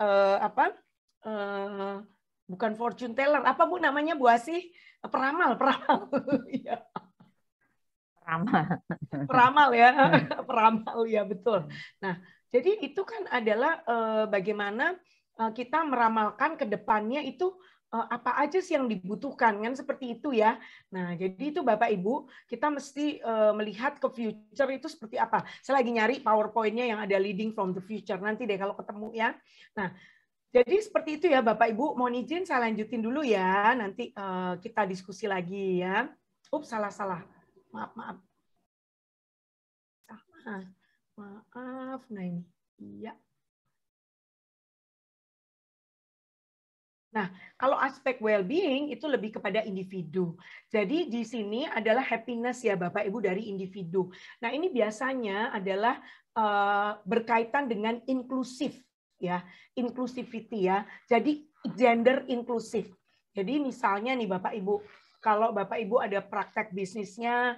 bukan fortune teller, apa Bu namanya Bu Asih? Peramal. Ya. Peramal ya, peramal ya betul. Nah, jadi itu kan adalah bagaimana kita meramalkan ke depannya itu apa aja sih yang dibutuhkan kan seperti itu ya. Nah, jadi itu Bapak Ibu, kita mesti melihat ke future itu seperti apa. Saya lagi nyari PowerPoint-nya yang ada leading from the future nanti deh kalau ketemu ya. Nah, jadi seperti itu ya Bapak Ibu. Mohon izin saya lanjutin dulu ya. Nanti kita diskusi lagi ya. Ups, salah. Maaf. Maaf, nah ini. Iya. Nah, kalau aspek well-being itu lebih kepada individu. Jadi di sini adalah happiness ya Bapak Ibu dari individu. Nah, ini biasanya adalah berkaitan dengan inklusif ya, inclusivity ya. Jadi gender inklusif. Jadi misalnya nih Bapak Ibu, kalau Bapak Ibu ada praktek bisnisnya,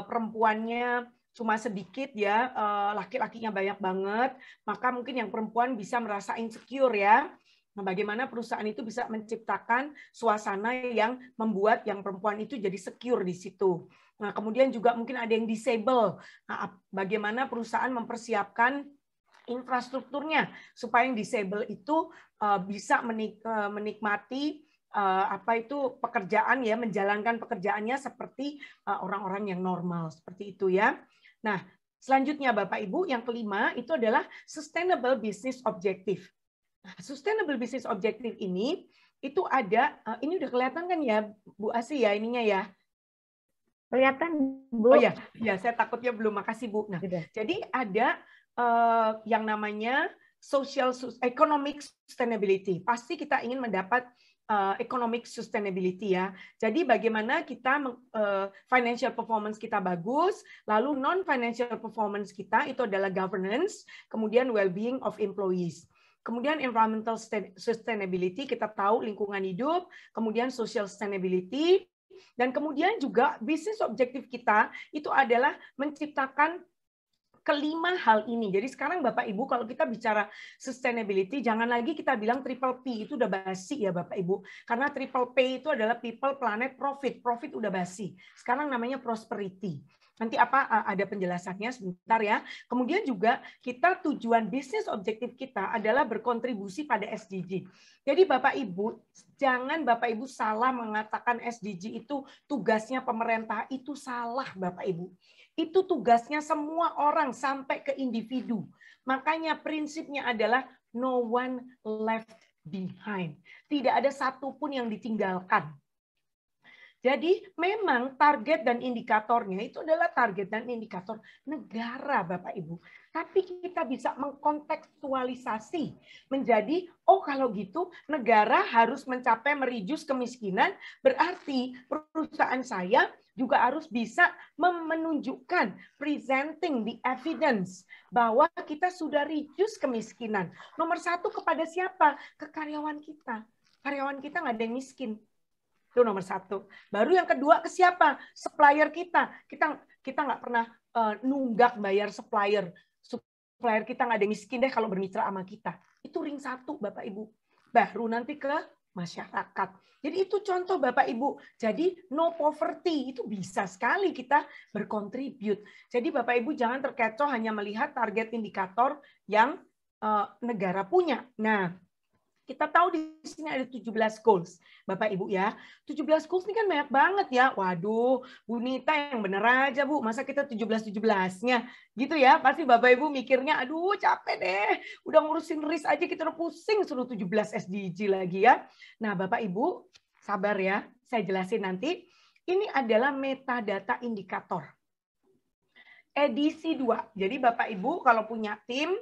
perempuannya cuma sedikit ya, laki-lakinya banyak banget, maka mungkin yang perempuan bisa merasa insecure ya. Nah, bagaimana perusahaan itu bisa menciptakan suasana yang membuat yang perempuan itu jadi secure di situ. Nah, kemudian juga mungkin ada yang disable. Nah, bagaimana perusahaan mempersiapkan infrastrukturnya supaya yang disable itu bisa menikmati pekerjaan ya, menjalankan pekerjaannya seperti orang-orang yang normal seperti itu ya. Nah, selanjutnya Bapak Ibu, yang kelima itu adalah sustainable business objective. Nah, sustainable business objective ini itu ada, ini udah kelihatan kan ya Bu Asih ya ininya ya? Kelihatan Bu. Oh ya, saya takutnya belum, makasih Bu. Nah, jadi ada yang namanya economic sustainability. Pasti kita ingin mendapat economic sustainability ya. Jadi bagaimana kita financial performance kita bagus, lalu non financial performance kita itu adalah governance, kemudian well-being of employees. Kemudian environmental sustainability, kita tahu lingkungan hidup, kemudian social sustainability, dan kemudian juga bisnis objektif kita itu adalah menciptakan kelima hal ini. Jadi sekarang Bapak Ibu kalau kita bicara sustainability, jangan lagi kita bilang triple P, itu udah basi ya Bapak Ibu. Karena triple P itu adalah people, planet, profit. Profit udah basi. Sekarang namanya prosperity. Nanti ada penjelasannya sebentar ya. Kemudian juga kita tujuan bisnis objektif kita adalah berkontribusi pada SDG. Jadi Bapak Ibu, jangan Bapak Ibu salah mengatakan SDG itu tugasnya pemerintah, itu salah Bapak Ibu. Itu tugasnya semua orang sampai ke individu. Makanya prinsipnya adalah no one left behind. Tidak ada satupun yang ditinggalkan. Jadi memang target dan indikatornya itu adalah target dan indikator negara, Bapak Ibu. Tapi kita bisa mengkontekstualisasi menjadi, oh kalau gitu negara harus mencapai mereduce kemiskinan, berarti perusahaan saya juga harus bisa menunjukkan, presenting the evidence bahwa kita sudah reduce kemiskinan. Nomor satu kepada siapa? Ke karyawan kita. Karyawan kita nggak ada yang miskin. Itu nomor satu. Baru yang kedua ke siapa? Supplier kita. Kita nggak pernah nunggak bayar supplier. Supplier kita nggak ada yang miskin deh kalau bermitra sama kita. Itu ring satu, Bapak Ibu. Baru nanti ke masyarakat. Jadi itu contoh Bapak Ibu. Jadi no poverty itu bisa sekali kita berkontribut. Jadi Bapak Ibu jangan terkecoh hanya melihat target indikator yang negara punya. Nah, kita tahu di sini ada 17 goals, Bapak Ibu ya. 17 goals ini kan banyak banget ya. Waduh, Bu Nita yang bener aja Bu, masa kita 17-17-nya gitu ya. Pasti Bapak Ibu mikirnya, aduh capek deh. Udah ngurusin risk aja kita udah pusing suruh 17 SDG lagi ya. Nah Bapak Ibu, sabar ya, saya jelasin nanti. Ini adalah metadata indikator. Edisi 2. Jadi Bapak Ibu kalau punya tim,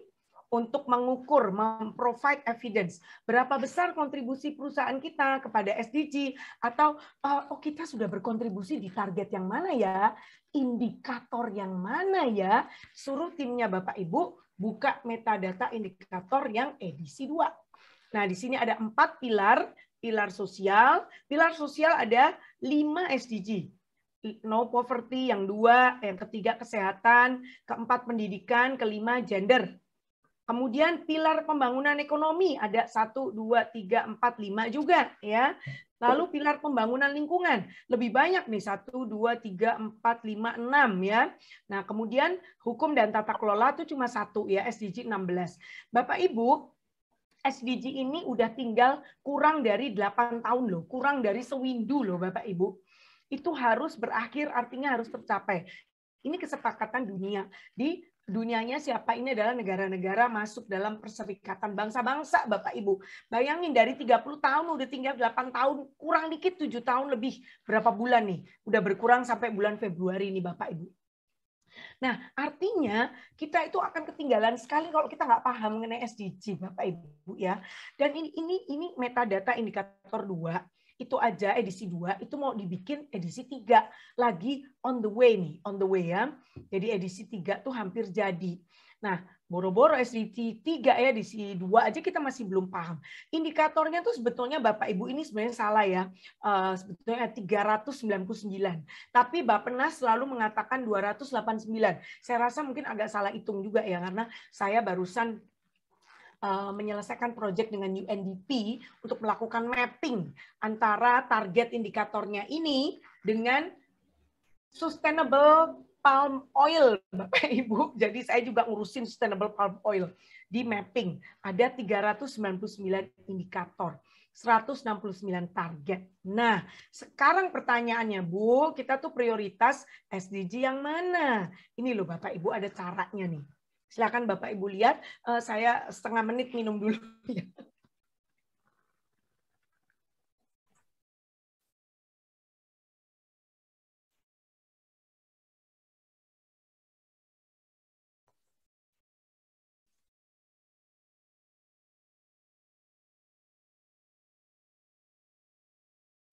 untuk mengukur, memprovide evidence. Berapa besar kontribusi perusahaan kita kepada SDG, atau oh kita sudah berkontribusi di target yang mana ya, indikator yang mana ya, suruh timnya Bapak Ibu buka metadata indikator yang edisi 2. Nah di sini ada 4 pilar, pilar sosial ada 5 SDG. No poverty yang 2, yang ketiga kesehatan, keempat pendidikan, kelima gender. Kemudian pilar pembangunan ekonomi ada 1, 2, 3, 4, 5 juga ya. Lalu pilar pembangunan lingkungan lebih banyak nih 1, 2, 3, 4, 5, 6 ya. Nah kemudian hukum dan tata kelola itu cuma 1 ya, SDG 16. Bapak Ibu, SDG ini udah tinggal kurang dari 8 tahun loh, kurang dari sewindu loh Bapak Ibu. Itu harus berakhir, artinya harus tercapai. Ini kesepakatan dunia. Di dunianya siapa? Ini adalah negara-negara masuk dalam Perserikatan Bangsa-Bangsa, Bapak Ibu. Bayangin dari 30 tahun udah tinggal 8 tahun, kurang dikit 7 tahun lebih. Berapa bulan nih? Udah berkurang sampai bulan Februari nih Bapak Ibu. Nah, artinya kita itu akan ketinggalan sekali kalau kita nggak paham mengenai SDG, Bapak Ibu ya. Dan ini metadata indikator 2. Itu aja edisi 2, itu mau dibikin edisi 3. Lagi on the way nih, on the way ya. Jadi edisi 3 tuh hampir jadi. Nah, boro-boro edisi 3 ya, edisi 2 aja kita masih belum paham. Indikatornya tuh sebetulnya Bapak Ibu ini sebenarnya salah ya. Sebetulnya 399. Tapi Bappenas selalu mengatakan 289. Saya rasa mungkin agak salah hitung juga ya, karena saya barusan menyelesaikan proyek dengan UNDP untuk melakukan mapping antara target indikatornya ini dengan sustainable palm oil, Bapak Ibu. Jadi saya juga ngurusin sustainable palm oil di mapping. Ada 399 indikator, 169 target. Nah, sekarang pertanyaannya, Bu, kita tuh prioritas SDG yang mana? Ini loh Bapak Ibu, ada caranya nih. Silakan Bapak Ibu lihat, saya setengah menit minum dulu.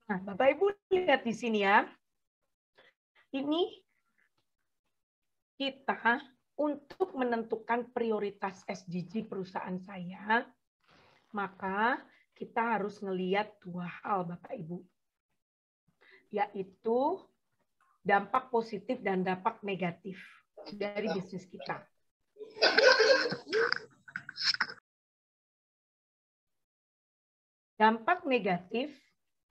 Nah, Bapak Ibu lihat di sini ya. Ini kita untuk menentukan prioritas SDG perusahaan saya, maka kita harus ngelihat 2 hal, Bapak Ibu. Yaitu dampak positif dan dampak negatif dari bisnis kita. Dampak negatif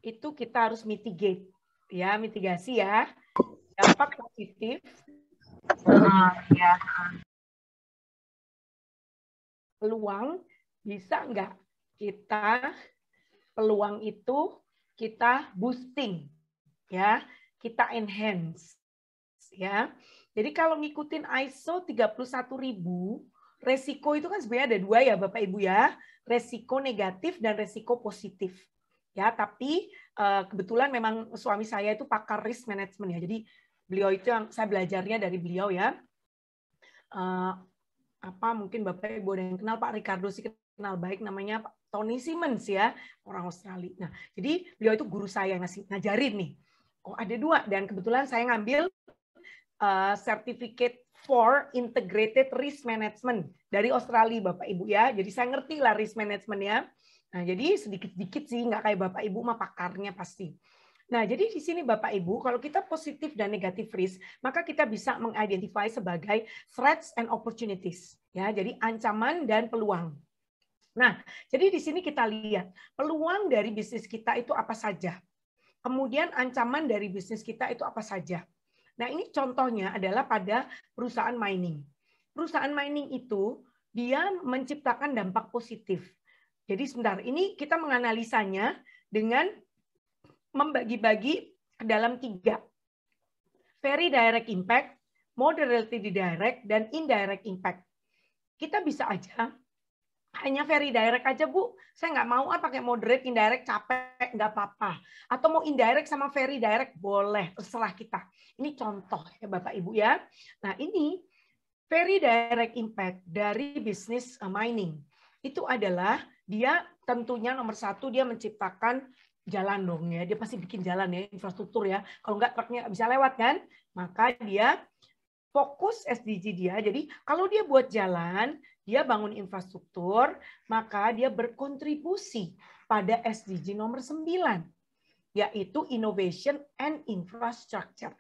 itu kita harus mitigate, ya, mitigasi ya. Dampak positif peluang, bisa nggak kita peluang itu kita boosting, ya, kita enhance, ya. Jadi kalau ngikutin ISO 31000 resiko itu kan sebenarnya ada dua ya Bapak Ibu ya. Resiko negatif dan resiko positif. Ya, tapi kebetulan memang suami saya itu pakar risk management ya. Jadi beliau itu yang saya belajarnya dari beliau ya. Mungkin Bapak Ibu ada yang kenal Pak Ricardo sih, kenal baik, namanya Pak Tony Simmons ya, orang Australia. Nah, jadi beliau itu guru saya yang ngajarin nih. Oh, ada dua, dan kebetulan saya ngambil Certificate for Integrated Risk Management dari Australia, Bapak Ibu ya. Jadi saya ngerti lah risk management ya. Nah, jadi sedikit-sedikit sih, nggak kayak Bapak Ibu mah pakarnya pasti. Nah, jadi di sini Bapak Ibu, kalau kita positif dan negatif risk, maka kita bisa mengidentify sebagai threats and opportunities. Ya, jadi ancaman dan peluang. Nah, jadi di sini kita lihat peluang dari bisnis kita itu apa saja. Kemudian ancaman dari bisnis kita itu apa saja. Nah, ini contohnya adalah pada perusahaan mining. Perusahaan mining itu dia menciptakan dampak positif. Jadi sebentar, ini kita menganalisanya dengan membagi-bagi ke dalam 3. Very direct impact, moderately direct, dan indirect impact. Kita bisa aja hanya very direct aja, Bu. Saya nggak mau pakai moderate, indirect, capek, nggak apa-apa. Atau mau indirect sama very direct, boleh. Terserah kita. Ini contoh ya Bapak Ibu ya. Nah ini very direct impact dari bisnis mining. Itu adalah dia tentunya nomor 1 dia menciptakan jalan dong ya. Dia pasti bikin jalan ya, infrastruktur ya. Kalau nggak truknya nggak bisa lewat kan. Maka dia fokus SDG dia. Jadi kalau dia buat jalan, dia bangun infrastruktur, maka dia berkontribusi pada SDG nomor 9, yaitu Innovation and Infrastructure.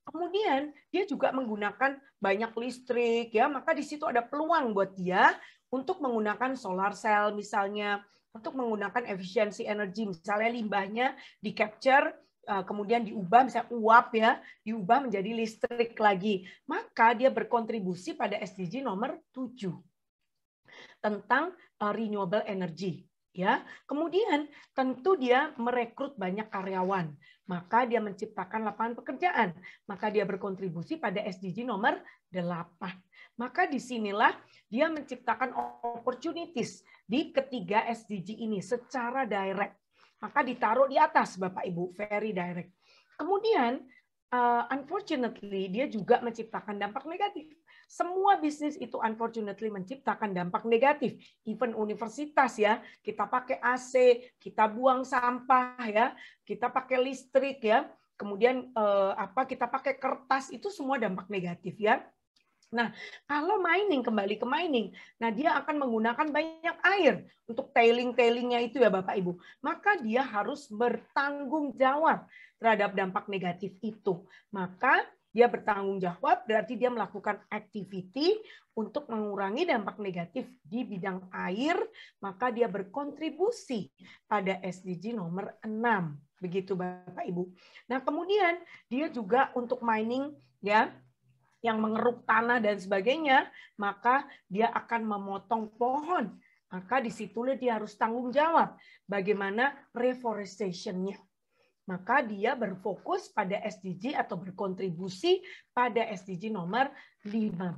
Kemudian dia juga menggunakan banyak listrik, ya, maka di situ ada peluang buat dia untuk menggunakan solar cell misalnya, untuk menggunakan efisiensi energi, misalnya limbahnya di capture, kemudian diubah misalnya uap ya, diubah menjadi listrik lagi. Maka dia berkontribusi pada SDG nomor 7 tentang renewable energy. Ya, kemudian tentu dia merekrut banyak karyawan, maka dia menciptakan lapangan pekerjaan, maka dia berkontribusi pada SDG nomor 8. Maka disinilah dia menciptakan opportunities di ketiga SDG ini secara direct. Maka ditaruh di atas Bapak Ibu, very direct. Kemudian unfortunately dia juga menciptakan dampak negatif. Semua bisnis itu unfortunately menciptakan dampak negatif. Even universitas ya, kita pakai AC, kita buang sampah ya, kita pakai listrik ya, kemudian kita pakai kertas, itu semua dampak negatif ya. Nah, kalau mining, kembali ke mining, nah dia akan menggunakan banyak air untuk tailing-tailingnya itu ya Bapak Ibu. Maka dia harus bertanggung jawab terhadap dampak negatif itu. Maka dia bertanggung jawab berarti dia melakukan activity untuk mengurangi dampak negatif di bidang air, maka dia berkontribusi pada SDG nomor 6. Begitu Bapak Ibu. Nah, kemudian dia juga untuk mining ya, yang mengeruk tanah dan sebagainya, maka dia akan memotong pohon. Maka disitulah dia harus tanggung jawab bagaimana reforestation-nya. Maka dia berfokus pada SDG atau berkontribusi pada SDG nomor 15.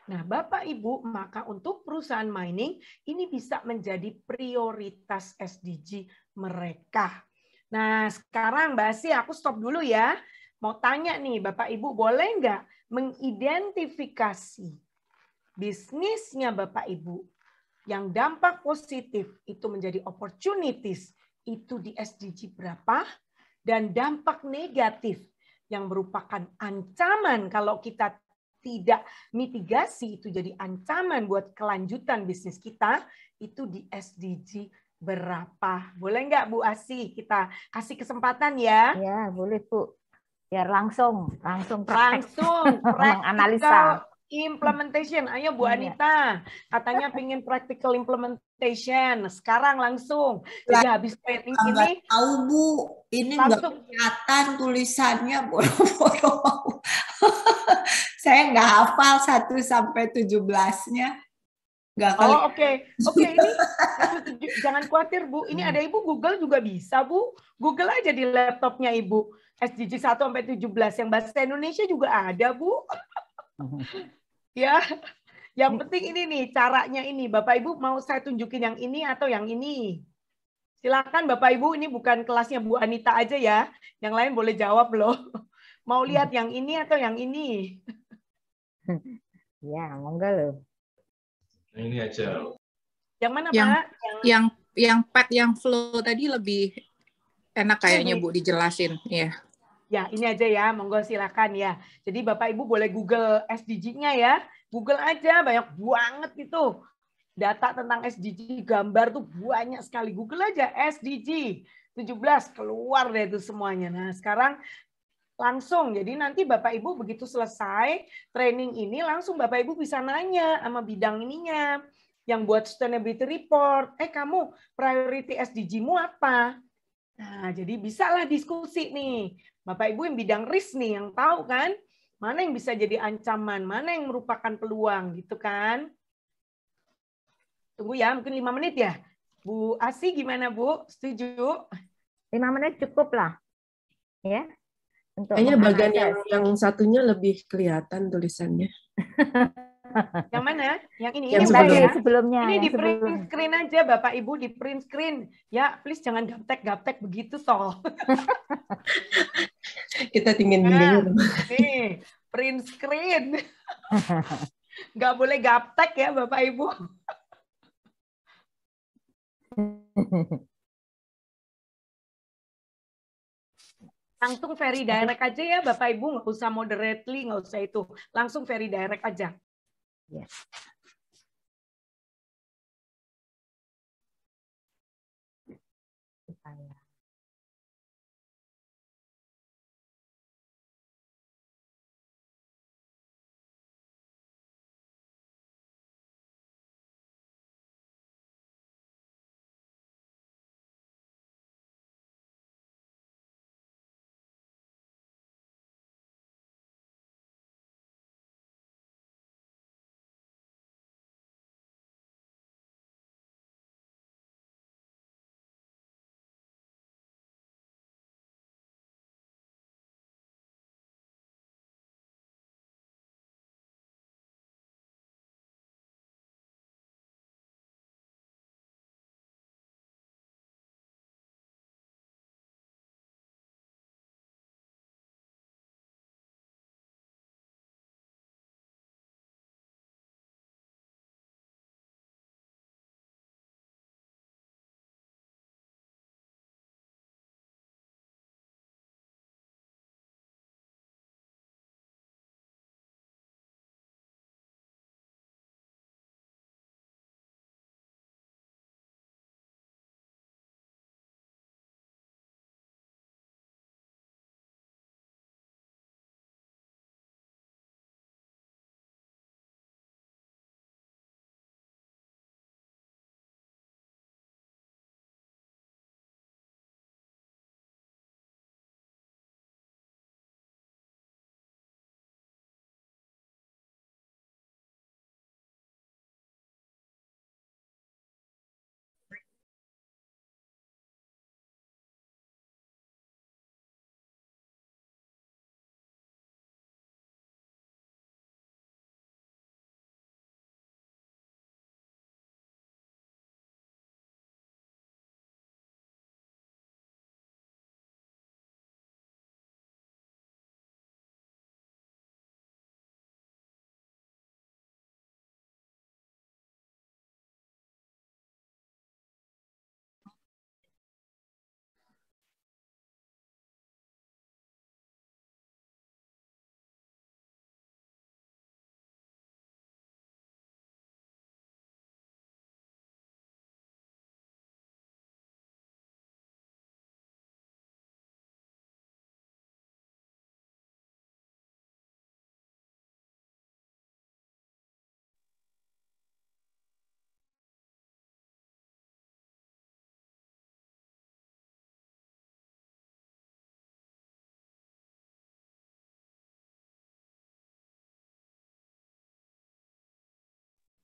Nah, Bapak Ibu, maka untuk perusahaan mining ini bisa menjadi prioritas SDG mereka. Nah, sekarang Mbak Asih, aku stop dulu ya. Mau tanya nih, Bapak Ibu, boleh nggak mengidentifikasi bisnisnya Bapak Ibu yang dampak positif itu menjadi opportunities itu di SDG berapa, dan dampak negatif yang merupakan ancaman kalau kita tidak mitigasi itu jadi ancaman buat kelanjutan bisnis kita itu di SDG berapa? Boleh nggak Bu Asih kita kasih kesempatan ya? Ya, boleh Bu. Biar langsung menganalisa implementation. Ayo Bu Anita, katanya pengen practical implementation. Sekarang langsung. Jadi habis training ini tahu Bu, ini nggak kelihatan tulisannya boro-boro. Saya nggak hafal 1 sampai 17-nya. Oh, oke. Ini jangan khawatir Bu. Ini ada Ibu Google juga bisa Bu. Google aja di laptopnya Ibu. SDG 1 sampai 17 yang bahasa Indonesia juga ada Bu. Ya. Yang penting ini nih, caranya ini. Bapak Ibu mau saya tunjukin yang ini atau yang ini? Silakan Bapak Ibu, ini bukan kelasnya Bu Anita aja ya. Yang lain boleh jawab loh. Mau lihat yang ini atau yang ini? Ya, monggo loh. Ini aja. Yang mana Yang Pak? yang pad yang flow tadi lebih enak kayaknya Ini. Bu dijelasin. Iya. Ya, ini aja ya, monggo silakan ya. Jadi Bapak Ibu boleh Google SDG-nya ya. Google aja, banyak banget itu. Data tentang SDG, gambar tuh banyak sekali. Google aja SDG 17, keluar deh itu semuanya. Nah, sekarang langsung. Jadi nanti Bapak Ibu begitu selesai training ini, langsung Bapak Ibu bisa nanya sama bidang ininya. Yang buat sustainability report, kamu priority SDG-mu apa? Nah, jadi bisalah diskusi nih. Bapak Ibu yang bidang risk nih, yang tahu kan, mana yang bisa jadi ancaman, mana yang merupakan peluang, gitu kan. Tunggu ya, mungkin 5 menit ya. Bu Asi gimana Bu? Setuju? 5 menit cukup lah. Ya. Untuk Kayaknya bagian mengakses. yang satunya lebih kelihatan tulisannya. Yang mana? Yang ini. Yang Ini Tadi udah ya? sebelumnya. Ini yang di print sebelum. screen aja Bapak Ibu, di print screen. Ya, please jangan gaptek-gaptek begitu toh. Kita tinggal Nah, dengar. nih, print screen. Nggak boleh gaptek ya Bapak Ibu. Langsung very direct aja ya Bapak Ibu, nggak usah moderately, nggak usah itu. Langsung very direct aja. Ya. Supaya.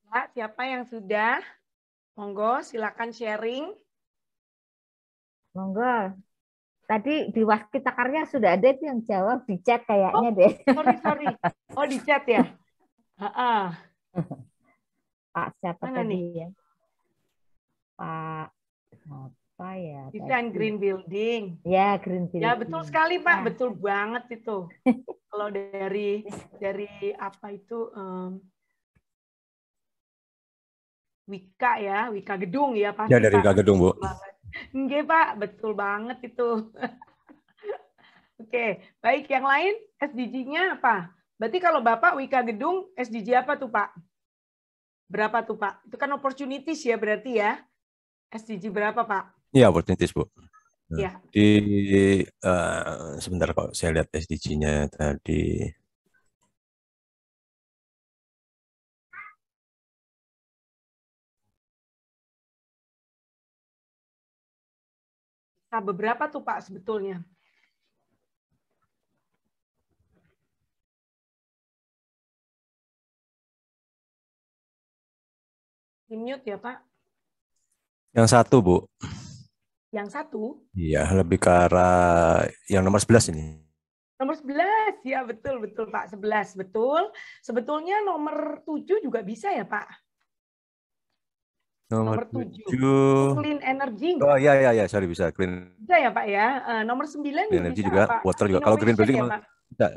Ya, siapa yang sudah? Monggo, silakan sharing. Monggo. Tadi di Waskitakarya sudah ada itu yang jawab di chat kayaknya deh. Sorry. Oh, di chat ya? Pak siapa Mana tadi nih? ya? Pak apa ya? Desain tadi? green building. Ya, green building. Ya betul sekali Pak, Ya. betul banget itu. Kalau dari apa itu Wika ya, Wika Gedung ya pasti Ya, dari Pak. Wika Gedung, Bu. Nggih Pak, betul banget itu. Oke, baik yang lain SDG-nya apa? Berarti kalau Bapak Wika Gedung SDG apa tuh Pak? Berapa tuh Pak? Itu kan opportunities ya berarti ya. SDG berapa Pak? Iya, opportunities, Bu. Nah, Ya. Sebentar kok saya lihat SDG-nya tadi. Nah, beberapa tuh Pak sebetulnya? Di-mute ya Pak? Yang satu, Bu. Yang satu? Iya, lebih ke arah yang nomor 11 ini. Nomor 11, ya betul Pak, 11 betul. Sebetulnya nomor 7 juga bisa ya Pak? Nomor 7. Clean energy. Oh iya, sorry bisa clean. Bisa ya Pak ya. Nomor 9 juga Energy bisa juga, Pak. water juga. Kalau green building Ya, memang Pak? bisa.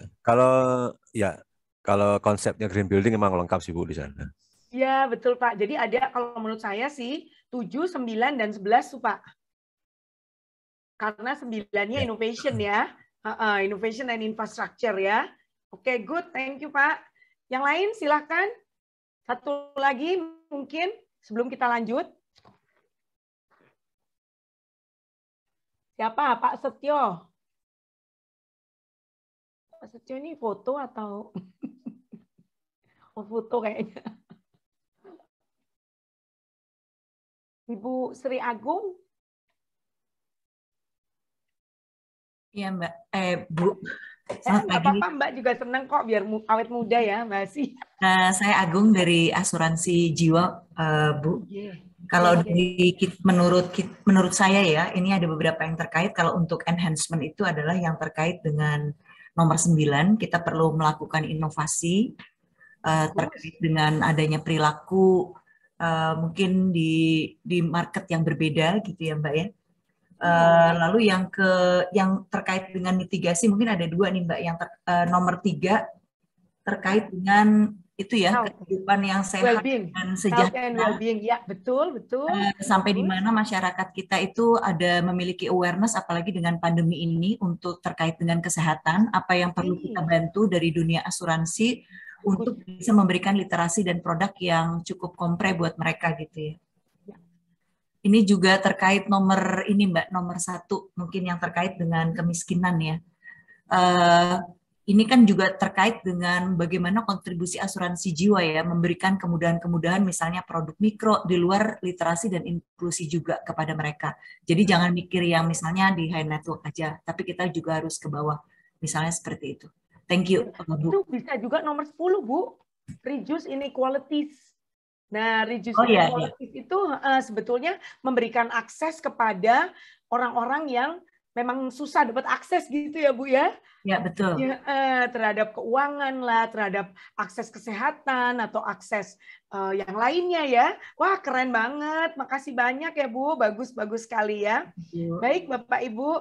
Kalau konsepnya green building memang lengkap sih Bu di sana. Ya betul Pak. Jadi ada kalau menurut saya sih 7, 9, dan 11 tuh Pak. Karena 9-nya innovation ya. Innovation and infrastructure ya. Oke, good. Thank you Pak. Yang lain silahkan. Satu lagi mungkin sebelum kita lanjut. Siapa? Pak Setio. Pak Setio ini foto atau? Oh, foto kayaknya. Ibu Sri Agung. Iya Mbak, Bu. Nggak apa-apa Mbak, juga senang kok biar awet muda ya Mbak Si. Saya Agung dari asuransi jiwa, Bu. Kalau menurut saya ya, ini ada beberapa yang terkait. Kalau untuk enhancement itu adalah yang terkait dengan nomor 9, kita perlu melakukan inovasi terkait dengan adanya perilaku mungkin di market yang berbeda gitu ya Mbak ya. Lalu yang terkait dengan mitigasi mungkin ada 2 nih Mbak. Yang nomor 3 terkait dengan itu ya, kehidupan yang sehat dan sejahtera. Ya, betul. Sampai di mana masyarakat kita itu ada memiliki awareness, apalagi dengan pandemi ini, untuk terkait dengan kesehatan, apa yang perlu kita bantu dari dunia asuransi untuk bisa memberikan literasi dan produk yang cukup kompre buat mereka gitu ya. Ini juga terkait nomor ini Mbak, nomor 1 mungkin yang terkait dengan kemiskinan ya. Ini kan juga terkait dengan bagaimana kontribusi asuransi jiwa ya, memberikan kemudahan-kemudahan misalnya produk mikro di luar literasi dan inklusi juga kepada mereka. Jadi jangan mikir yang misalnya di high network aja, tapi kita juga harus ke bawah. Misalnya seperti itu. Thank you, Bu. Itu bisa juga nomor 10, Bu. Reduce inequalities. Nah, reduce inequalities itu sebetulnya memberikan akses kepada orang-orang yang memang susah dapat akses gitu ya Bu ya. Ya betul. Ya, terhadap keuangan lah, terhadap akses kesehatan atau akses yang lainnya ya. Wah keren banget, makasih banyak ya Bu, bagus sekali ya. Baik Bapak Ibu.